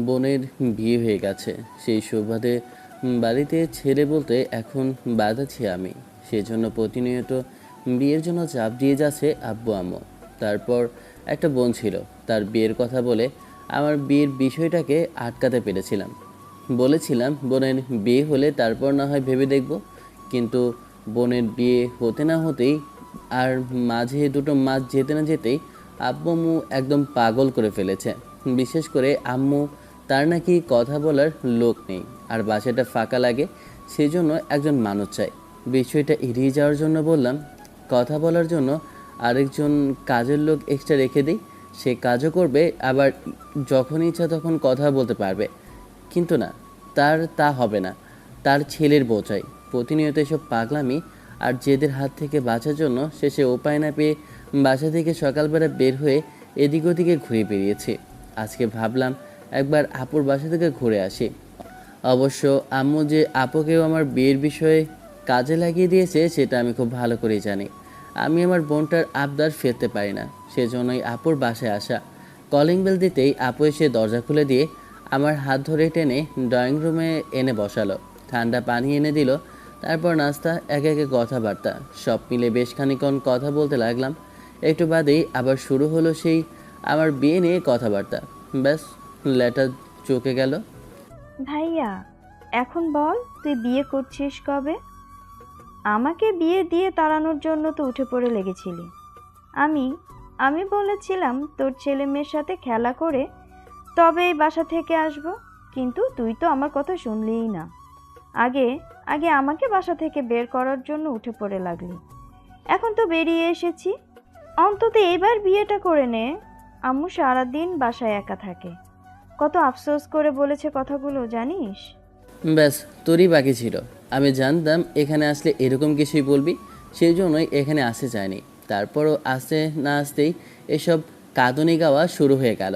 বোনের বিয়ে হয়ে গেছে। সেই সুবাদে বাড়িতে ছেলে বলতে এখন বাদ আছি আমি। সেজন্য প্রতিনিয়ত বিয়ের জন্য চাপ দিয়ে যাচ্ছে আব্বু আম্মু। তারপর একটা বোন ছিল, তার বিয়ের কথা বলে আমার বিয়ের বিষয়টাকে আটকাতে পেরেছিলাম। বলেছিলাম বোনের বিয়ে হলে তারপর না হয় ভেবে দেখব। কিন্তু বোনের বিয়ে হতে না হতেই আর মাঝে দুটো মাস যেতে না যেতেই আব্বু আম্মু একদম পাগল করে ফেলেছে। বিশেষ করে আম্মু, তার নাকি কথা বলার লোক নেই আর বাসাটা ফাঁকা লাগে, সেজন্য একজন মানুষ চাই। বিষয়টা এড়িয়ে যাওয়ার জন্য বললাম কথা বলার জন্য আরেকজন কাজের লোক এক্সট্রা রেখে দিই, সে কাজও করবে, আবার যখন ইচ্ছা তখন কথা বলতে পারবে। কিন্তু না, তার তা হবে না। তার ছেলের বউ চাই। প্রতিনিয়ত এসব পাগলামি আর জেদের হাত থেকে বাঁচার জন্য শেষে উপায় না পেয়ে বাসা থেকে সকালবেলা বের হয়ে এদিক ওদিকে ঘুরে বেরিয়েছি। আজকে ভাবলাম একবার আপুর বাসা থেকে ঘুরে আসি। অবশ্য আম্মু যে আপুকেও আমার বিয়ের বিষয়ে কাজে লাগিয়ে দিয়েছে সেটা আমি খুব ভালো করেই জানি। আমি আমার বোনটার আবদার ফেলতে পারি না, সেজন্যই আপুর বাসায় আসা। কলিং বেল দিতেই আপু এসে দরজা খুলে দিয়ে আমার হাত ধরে টেনে ড্রয়িং রুমে এনে বসালো। ঠান্ডা পানি এনে দিল, তারপর নাস্তা, একে একে কথাবার্তা, সব মিলে বেশ খানিকক্ষণ কথা বলতে লাগলাম। একটু বাদেই আবার শুরু হলো সেই আমার বিয়ে নিয়ে কথাবার্তা। ব্যাস, লেটার চুকে গেল। ভাইয়া, এখন বল তুই বিয়ে করছিস কবে? আমাকে বিয়ে দিয়ে তাড়ানোর জন্য তো উঠে পড়ে লেগেছিলি। আমি আমি বলেছিলাম তোর ছেলে মেয়ের সাথে খেলা করে তবে এই বাসা থেকে আসব, কিন্তু তুই তো আমার কথা শুনলিই না। আগে আগে আমাকে বাসা থেকে বের করার জন্য উঠে পড়ে লাগলি। এখন তো বেরিয়ে এসেছি, অন্তত এবার বিয়েটা করে নে। আম্মু সারাদিন বাসায় একা থাকে, কত আফসোস করে বলেছে কথাগুলো জানিস? ব্যাস, তোরই বাকি ছিল। আমি জানতাম এখানে আসলে এরকম কিছুই বলবি, সেই জন্যই এখানে আসতে চাইনি। তারপরও আসতে না আসতেই এসব কাঁদুনি গাওয়া শুরু হয়ে গেল।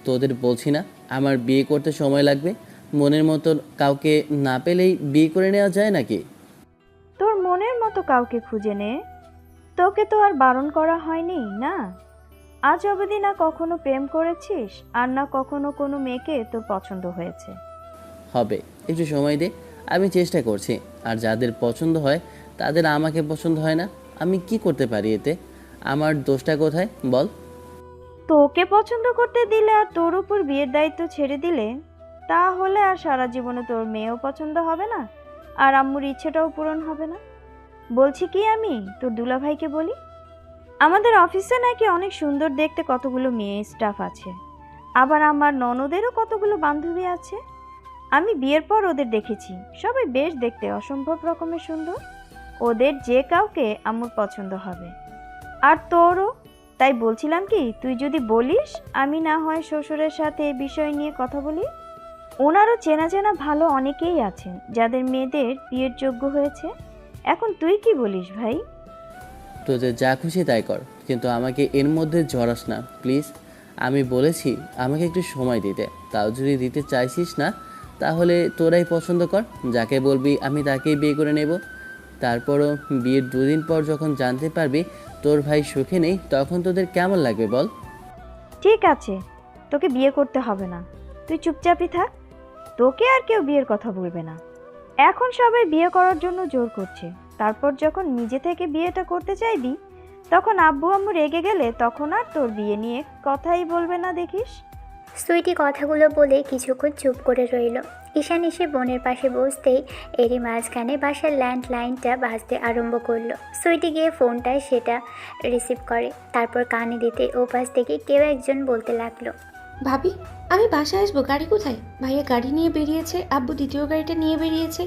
তোদের বলছি না আমার বিয়ে করতে সময় লাগবে? মনের মতো কাউকে না পেলেই বিয়ে করে নেওয়া যায় নাকি? তোর মনের মতো কাউকে খুঁজে নে, তোকে তো আর বারণ করা হয়নি না। আজ অবধি না কখনো প্রেম করেছিস, আর না কখনো কোনো মেয়েকে তোর পছন্দ হয়েছে। হবে, একটু সময় দে, আমি চেষ্টা করছি। আর যাদের পছন্দ হয় তাদের আমাকে পছন্দ হয় না, আমি কি করতে পারি এতে? আমার দোষটা কোথায় বল? তোকে পছন্দ করতে দিলে আর তোর উপর বিয়ের দায়িত্ব ছেড়ে দিলে, তাহলে আর সারা জীবনে তোর মেয়েও পছন্দ হবে না, আর আম্মুর ইচ্ছেটাও পূরণ হবে না। বলছি কি, আমি তোর দুলাভাইকে বলি, আমাদের অফিসে নাকি অনেক সুন্দর দেখতে কতগুলো মেয়ে স্টাফ আছে, আবার আমার ননদেরও কতগুলো বান্ধবী আছে। আমি বিয়ের পর ওদের দেখেছি, সবাই বেশ দেখতে অসম্ভব রকমের সুন্দর। ওদের যে কাউকে আম্মুর পছন্দ হবে, আর তোরও। তাই বলছিলাম কি, তুই যদি বলিস আমি না হয় শ্বশুরের সাথে এই বিষয় নিয়ে কথা বলি। ওনারও চেনা চেনা ভালো অনেকেই আছেন যাদের মেয়েদের বিয়ের যোগ্য হয়েছে। এখন তুই কি বলিস ভাই? তোদের যা খুশি তাই কর, কিন্তু আমাকে এর মধ্যে জড়াস না প্লিজ। আমি বলেছি আমাকে একটু সময় দিতে, তাও যদি দিতে চাইছিস না তাহলে তোরাই পছন্দ কর, যাকে বলবি আমি তাকেই বিয়ে করে নেব। তারপরও বিয়ের দুদিন পর যখন জানতে পারবি তোর ভাই সুখে নেই, তখন তোদের কেমন লাগবে বল? ঠিক আছে, তোকে বিয়ে করতে হবে না, তুই চুপচাপই থাক। তোকে আর কেউ বিয়ের কথা বলবে না। এখন সবাই বিয়ে করার জন্য জোর করছে, তারপর যখন নিজে থেকে বিয়েটা করতে চাইবি, তখন আব্বু আম্মু রেগে গেলে তখন আর তোর বিয়ে নিয়ে কথাই বলবে না, দেখিস। সুইটি কথাগুলো বলে কিছুক্ষণ চুপ করে রইল। ঈশান এসে বোনের পাশে বসতেই এরই মাঝখানে বাসার ল্যান্ডলাইনটা বাজতে আরম্ভ করলো। সুইটি গিয়ে ফোনটায় সেটা রিসিভ করে, তারপর কানে দিতে ও পাশ থেকে কেউ একজন বলতে লাগলো, ভাবি, আমি বাসায় আসবো, গাড়ি কোথায়? ভাইয়া গাড়ি নিয়ে বেরিয়েছে, আব্বু দ্বিতীয় গাড়িটা নিয়ে বেরিয়েছে।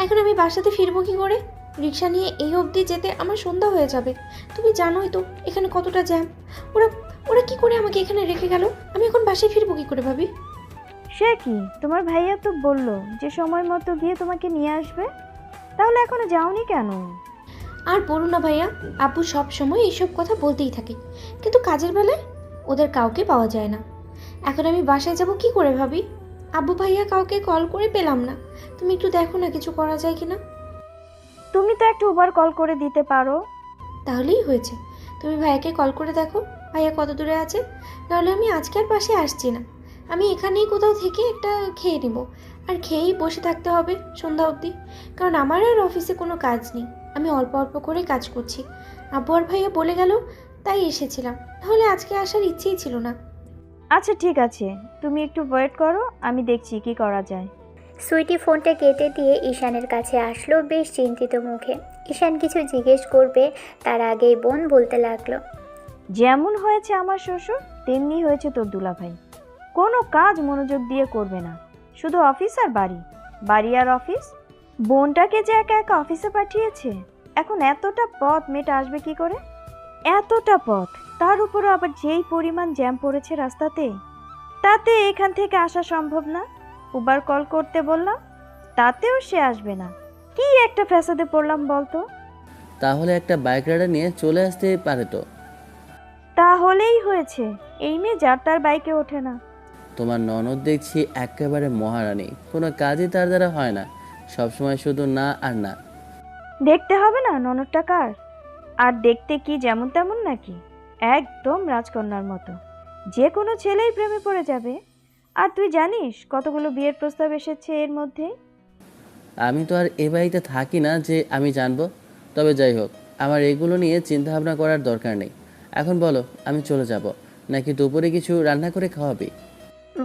এখন আমি বাসাতে ফিরবো কি করে? রিক্সা নিয়ে এই অবধি যেতে আমার সন্ধ্যা হয়ে যাবে। তুমি জানোই তো এখানে কতটা জ্যাম। ওরা ওরা কি করে আমাকে এখানে রেখে গেল? আমি এখন বাসায় ফিরবো কি করে ভাবি? সে কি, তোমার ভাইয়া তো বললো যে সময় মতো গিয়ে তোমাকে নিয়ে আসবে, তাহলে এখনো যাওনি কেন? আর বলো না ভাইয়া, আব্বু সব সময় এইসব কথা বলতেই থাকে, কিন্তু কাজের বেলায় ওদের কাউকে পাওয়া যায় না। এখন আমি বাসায় যাব কি করে ভাবি? আব্বু ভাইয়া কাউকে কল করে পেলাম না। তুমি একটু দেখো না কিছু করা যায় কিনা। তুমি তো একটা উবার কল করে দিতে পারো। তাহলেই হয়েছে। তুমি ভাইয়াকে কল করে দেখো ভাইয়া কত দূরে আছে, নাহলে আমি আজকে আর বাসায় আসছি না। আমি এখানেই কোথাও থেকে একটা খেয়ে নেব, আর খেয়েই বসে থাকতে হবে সন্ধ্যা অবধি, কারণ আমার আর অফিসে কোনো কাজ নেই। আমি অল্প অল্প করে কাজ করছি, আব্বু আর ভাইয়া বলে গেল তাই এসেছিলাম, নাহলে আজকে আসার ইচ্ছেই ছিল না। আচ্ছা ঠিক আছে, তুমি একটু ওয়েট করো, আমি দেখছি কি করা যায়। সুইটি ফোনটা কেটে দিয়ে ঈশানের কাছে আসলো বেশ চিন্তিত মুখে। ঈশান কিছু জিজ্ঞেস করবে তার আগেই বোন বলতে লাগলো। যেমন হয়েছে আমার শ্বশুর, তেমনি হয়েছে তোর দুলাভাই। কোনো কাজ মনোযোগ দিয়ে করবে না, শুধু অফিস আর বাড়ি, বাড়ি আর অফিস। বোনটাকে যে একা একা অফিসে পাঠিয়েছে, এখন এতটা পথ মেয়েটা আসবে কি করে? এতটা পথ, তার উপরে আবার যেই পরিমাণ জ্যাম পড়েছে রাস্তাতে, তাতে এখান থেকে আসা সম্ভব না। উবার কল করতে বললাম, তাতেও সে আসবে না। কি একটা ফ্যাসাদে পড়লাম বলতো। তাহলে একটা বাইক রাইডার নিয়ে চলে আসতে পারে তো। তাহলেই হয়েছে, এই মেয়ে যার তার বাইকে ওঠে না। তোমার ননদ দেখছি একেবারে মহারানী, কোনো কাজই তার দ্বারা হয় না, সবসময় শুধু না আর না। দেখতে হবে না ননদটা কার, আর দেখতে কি যেমন তেমন নাকি? একদম রাজকন্যার মতো, যে কোনো ছেলেই প্রেমে পড়ে যাবে। আর তুই জানিস কতগুলো বিয়ের প্রস্তাব এসেছে এর মধ্যে। আমি তো আর এ বাড়িতে থাকি না যে আমি জানবো। তবে যাই হোক, আমার এগুলো নিয়ে চিন্তাভাবনা করার দরকার নেই। এখন বলো, আমি চলে যাব নাকি দুপুরে কিছু রান্না করে খাওয়াবি?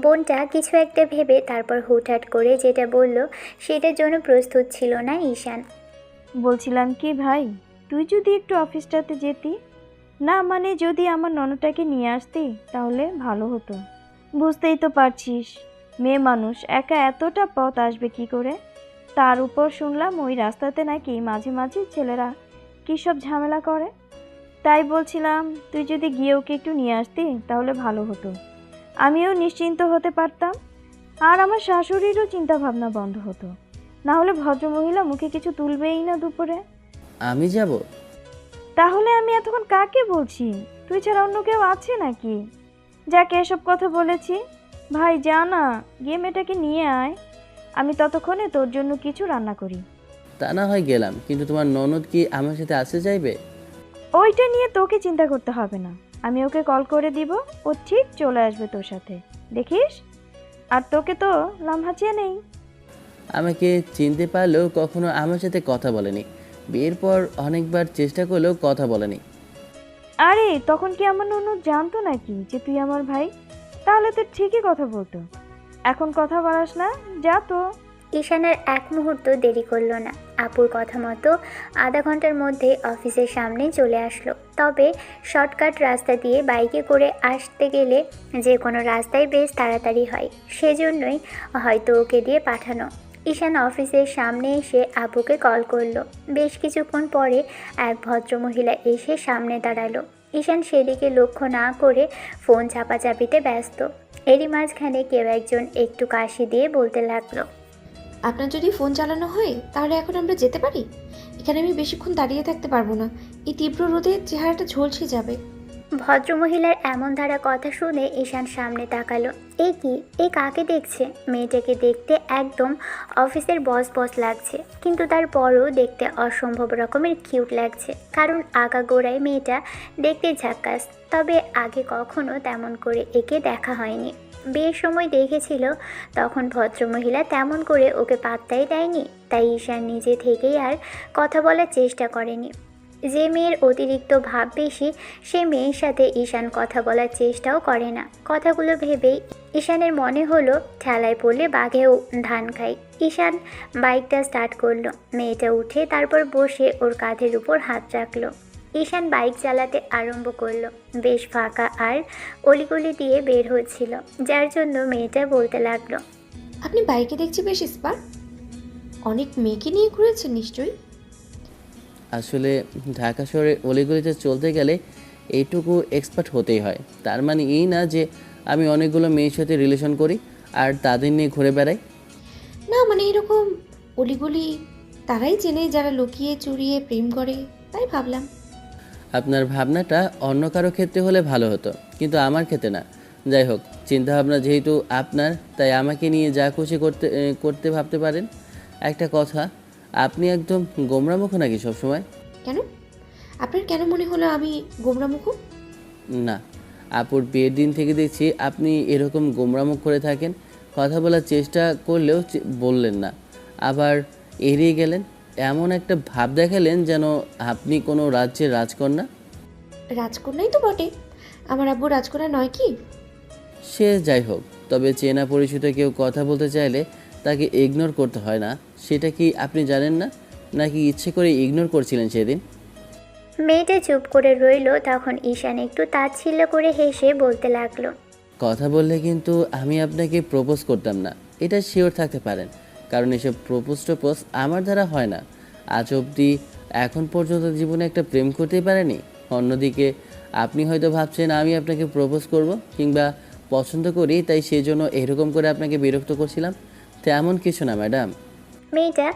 বোনটা কিছু একটা ভেবে তারপর হুটহাট করে যেটা বলল সেটার জন্য প্রস্তুত ছিল না ঈশান। বলছিলাম কি ভাই, তুই যদি একটু অফিসটাতে যেতি না, মানে যদি আমার ননদটাকে নিয়ে আসতি তাহলে ভালো হতো। বুঝতেই তো পারছিস, মেয়ে মানুষ একা এতটা পথ আসবে কি করে? তার উপর শুনলাম ওই রাস্তাতে নাকি মাঝে মাঝে ছেলেরা কী সব ঝামেলা করে। তাই বলছিলাম তুই যদি গিয়ে ওকে একটু নিয়ে আসতি তাহলে ভালো হতো, আমিও নিশ্চিন্ত হতে পারতাম, আর আমার শাশুড়িরও চিন্তা ভাবনা বন্ধ হতো। না হলে ভদ্রমহিলা মুখে কিছু তুলবেই না দুপুরে। আমি যাব? তাহলে আমি এতক্ষণ কাকে বলছি? তুই ছাড়া অন্য কেউ আছে নাকি যাকে এসব কথা বলেছি? ভাই যা না, গিয়ে মেয়েটাকে নিয়ে আয়, আমি ততক্ষণে তোর জন্য কিছু রান্না করি। তা না হয় গেলাম, কিন্তু তোমার ননদ কি আমার সাথে আসতে চাইবে? ওইটা নিয়ে তোকে চিন্তা করতে হবে না, আমি ওকে কল করে দিব, ও ঠিক চলে আসবে তোর সাথে, দেখিস। আর তোকে তো লামহাচিয়ে নেই। আমাকে চিনতে পারলেও কখনো আমার সাথে কথা বলেনি, বিয়ের পর অনেকবার চেষ্টা করলেও কথা বলেনি। আরে তখন কি আমার ননদ জানতো নাকি যে তুই আমার ভাই? তাহলে তো ঠিকই কথা বলতো। এখন কথা বলাস না, যা তো। ঈশানের এক মুহূর্ত দেরি করলো না, আপুর কথা মতো আধা ঘন্টার মধ্যে অফিসের সামনে চলে আসলো। তবে শর্টকাট রাস্তা দিয়ে বাইকে করে আসতে গেলে যে কোনো রাস্তায় বেশ তাড়াতাড়ি হয়, সেজন্যই হয়তো ওকে দিয়ে পাঠানো। ঈশান অফিসের সামনে এসে আপুকে কল করলো। বেশ কিছুক্ষণ পরে এক ভদ্রমহিলা এসে সামনে দাঁড়ালো। ঈশান সেদিকে লক্ষ্য না করে ফোন চাপাচাপিতে ব্যস্ত। এরই মাঝখানে কেউ একজন একটু কাশি দিয়ে বলতে লাগলো, আপনার যদি ফোন চালানো হয় তাহলে এখন আমরা যেতে পারি? এখানে আমি বেশিক্ষণ দাঁড়িয়ে থাকতে পারবো না, এই তীব্র রোদে চেহারাটা ঝলসে যাবে। ভদ্রমহিলার এমন ধারা কথা শুনে ঈশান সামনে তাকালো। এ কি, এ কাকে দেখছে? মেয়েটাকে দেখতে একদম অফিসের বস বস লাগছে, কিন্তু তারপরও দেখতে অসম্ভব রকমের কিউট লাগছে, কারণ আগাগোড়ায় মেয়েটা দেখতে ঝাক্কাস। তবে আগে কখনো তেমন করে একে দেখা হয়নি। বিয়ের সময় দেখেছিল, তখন ভদ্রমহিলা তেমন করে ওকে পাত্তাই দেয়নি, তাই ঈশান নিজে থেকেই আর কথা বলার চেষ্টা করেনি। যে মেয়ের অতিরিক্ত ভাব বেশি, সে মেয়ের সাথে ঈশান কথা বলার চেষ্টাও করে না। কথাগুলো ভেবেই ঈশানের মনে হলো ঠেলায় পড়লে বাঘেও ধান খায়। ঈশান বাইকটা স্টার্ট করলো। মেয়েটা উঠে তারপর বসে ওর কাঁধের উপর হাত রাখলো। ঈশান বাইক চালাতে আরম্ভ করলো। বেশ ফাঁকা আর অলিগলি দিয়ে বের হচ্ছিল, যার জন্য মেয়েটা বলতে লাগলো, আপনি বাইকে দেখছি বেশ স্পার্ট, অনেক মেয়েকে নিয়ে ঘুরেছেন নিশ্চয়ই। আসলে ঢাকা শহরে অলিগলিতে চলতে গেলে এইটুকু এক্সপার্ট হতেই হয়। তার মানে এই না যে আমি অনেকগুলো মেয়ের সাথে রিলেশন করি আর তাদের নিয়ে ঘুরে বেড়াই। না মানে এরকম অলিগলি তারাই চেনে যারা লুকিয়ে চুরিয়ে প্রেম করে, তাই ভাবলাম। আপনার ভাবনাটা অন্য কারো ক্ষেত্রে হলে ভালো হতো, কিন্তু আমার ক্ষেত্রে না। যাই হোক, চিন্তাভাবনা যেহেতু আপনার, তাই আমাকে নিয়ে যা খুশি করতে ভাবতে পারেন। একটা কথা, আপনি একদম গোমরামুখ নাকি সবসময়? কেন? আপনার কেন মনে হলো আমি গোমরামুখ? না, আপুর বিয়ের দিন থেকে দেখছি আপনি এরকম গোমরামুখ করে থাকেন, কথা বলার চেষ্টা করলেও বললেন না, আবার এড়িয়ে গেলেন। এমন একটা ভাব দেখালেন যেন আপনি কোনো রাজ্যের রাজকন্যা। রাজকন্যাই তো বটে, আমার আব্বু রাজকন্যা নয় কি? সে যাই হোক, তবে চেনা পরিচিত কেউ কথা বলতে চাইলে তাকে ইগনোর করতে হয় না, সেটা কি আপনি জানেন না? নাকি ইচ্ছে করে ইগনোর করছিলেন সেদিন? মেয়েটা চুপ করে রইল। তখন ঈশান একটু তাচ্ছিল্য করে হেসে বলতে লাগলো, কথা বললে কিন্তু আমি আপনাকে প্রপোজ করতাম না, এটা শিওর থাকতে পারেন, কারণ এসব টোপোজ আমার দ্বারা হয় না। আজ অবধি এখন পর্যন্ত জীবনে একটা প্রেম করতেই পারেনি। অন্যদিকে আপনি হয়তো ভাবছেন আমি আপনাকে প্রপোজ করব কিংবা পছন্দ করি, তাই সেজন্য এরকম করে আপনাকে বিরক্ত করছিলাম। তেমন কিছু না ম্যাডাম। মেয়েটা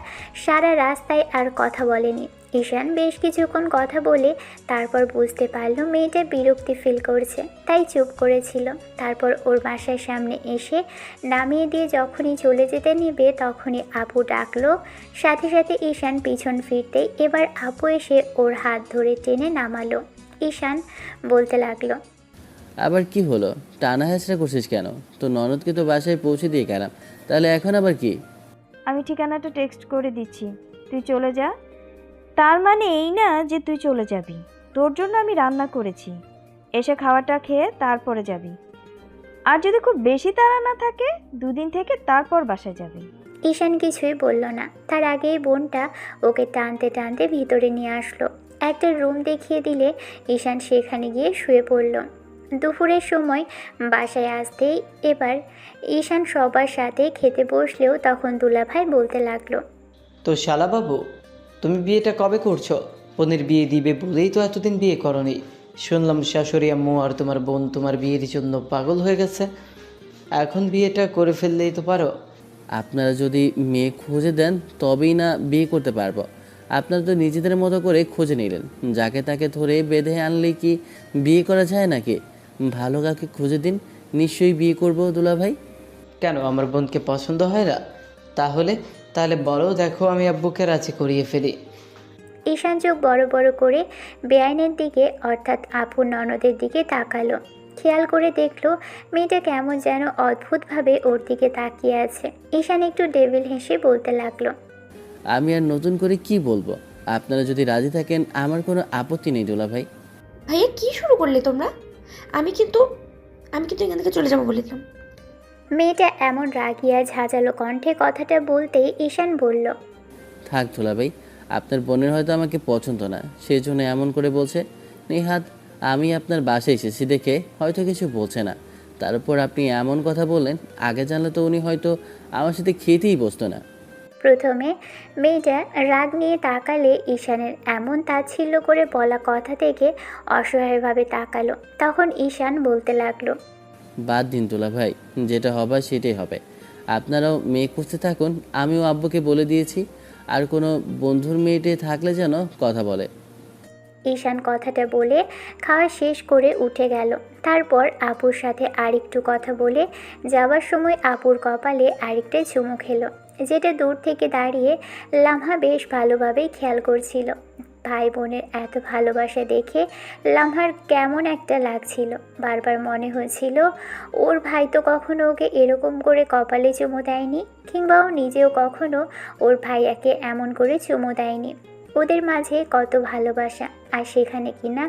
সারা রাস্তায় আর কথা বলেনি। ঈশান বেশ কিছুক্ষণ কথা বলে তারপর বুঝতে পারল মেয়েটা বিরক্তি ফিল করছে, তাই চুপ করেছিল। তারপর ওর বাসার সামনে এসে নামিয়ে দিয়ে যখনই চলে যেতে নিবে তখনই আপু ডাকলো। সাথে সাথে ঈশান পিছন ফিরতেই এবার আপু এসে ওর হাত ধরে টেনে নামালো। ঈশান বলতে লাগলো, আবার কি হলো? টানা হেঁচড়া করছিস কেন? তো ননদকে তো বাসায় পৌঁছে দিয়ে গেলাম, তাহলে এখন আবার কি? আমি ঠিকানাটা টেক্সট করে দিচ্ছি, তুই চলে যা। তার মানে এই না যে তুই চলে যাবি, তোর জন্য আমি রান্না করেছি, এসে খাওয়াটা খেয়ে তারপরে যাবি। আর যদি খুব বেশি তাড়া না থাকে 2 দিন থেকে তারপর বাসায় যাবি। ঈশান কিছুই বলল না। তার আগেই বোনটা ওকে টানতে টানতে ভিতরে নিয়ে আসলো। একটা রুম দেখিয়ে দিলে ঈশান সেখানে গিয়ে শুয়ে পড়ল। দুপুরের সময় বাসায় আসতেই এবার ঈশান সবার সাথে খেতে বসলেও তখন দুলাভাই বলতে লাগলো, তো শালাবাবু, তুমি বিয়েটা কবে করছো? বোনের বিয়ে দিবে বলেই তো এতদিন বিয়ে করনি। শুনলাম শাশুড়ি আম্মু আর তোমার বোন তোমার বিয়ের জন্য পাগল হয়ে গেছে। এখন বিয়েটা করে ফেললেই তো পারো। আপনারা যদি মেয়ে খুঁজে দেন তবেই না বিয়ে করতে পারবো। আপনারা তো নিজেদের মতো করে খুঁজে নিলেন, যাকে তাকে ধরে বেঁধে আনলে কি বিয়ে করা যায় নাকি? ভালো কাউকে খুঁজে দিন, নিশ্চয়ই বিয়ে করবো দুলাভাই। কেন, আমার বোনকে পছন্দ হয় না? তাহলে তাহলে বলো, দেখো আমি আব্বুকে রাজি করিয়ে ফেলি। ঈশান চোখ বড় বড় করে বেআইনের দিকে অর্থাৎ আপুর ননদের দিকে তাকালো। খেয়াল করে দেখলো মেয়েটা কেমন যেন অদ্ভুতভাবে ওর দিকে তাকিয়ে আছে। ঈশান একটু ডেভিল হেসে বলতে লাগলো, আমি আর নতুন করে কি বলবো? আপনারা যদি রাজি থাকেন আমার কোনো আপত্তি নেই দুলাভাই। ভাইয়া কি শুরু করলে তোমরা? আমি কিন্তু এখান থেকে চলে যাবো বলে দিলাম। মেয়েটা এমন রাগিয়া ঝাঁঝালো কণ্ঠে কথাটা বলতেই ঈশান বলল, থাক দুলাভাই, আপনার বোনের হয়তো আমাকে পছন্দ না, সেই জন্য এমন করে বলছে। নেহাত আমি আপনার বাসায় এসেছি দেখে হয়তো কিছু বলছে না, তার উপর আপনি এমন কথা বললেন, আগে জানলে তো উনি হয়তো আমার সাথে খেতেই বসতো না। প্রথমে মেয়েটা রাগ নিয়ে তাকালে ঈশানের এমন তাচ্ছিল্য করে বলা কথা থেকে অসহায়ভাবে তাকালো। তখন ঈশান বলতে লাগলো, বাদ দিন দুলাভাই, যেটা হবার সেটাই হবে। আপনারাও মেয়ে খুঁজতে থাকুন, আমিও আব্বুকে বলে দিয়েছি। আর কোনো বন্ধুর মেয়েটে থাকলে যেন কথা বলে। ঈশান কথাটা বলে খাওয়া শেষ করে উঠে গেল। তারপর আপুর সাথে আরেকটু কথা বলে যাওয়ার সময় আপুর কপালে আরেকটা চুমু খেলো, যেটা দূর থেকে দাঁড়িয়ে লামহা বেশ ভালোভাবেই খেয়াল করছিল। ভাই বোনের এত ভালোবাসা দেখে লামহার কেমন একটা লাগছিল। বারবার মনে হয়েছিল ওর ভাই তো কখনো ওকে এরকম করে কপালে চুমু দেয়নি, কিংবা ও নিজেও কখনো ওর ভাইয়াকে এমন করে চুমু দেয়নি। ওদের মাঝে কত ভালোবাসা, আর সেখানে কিনা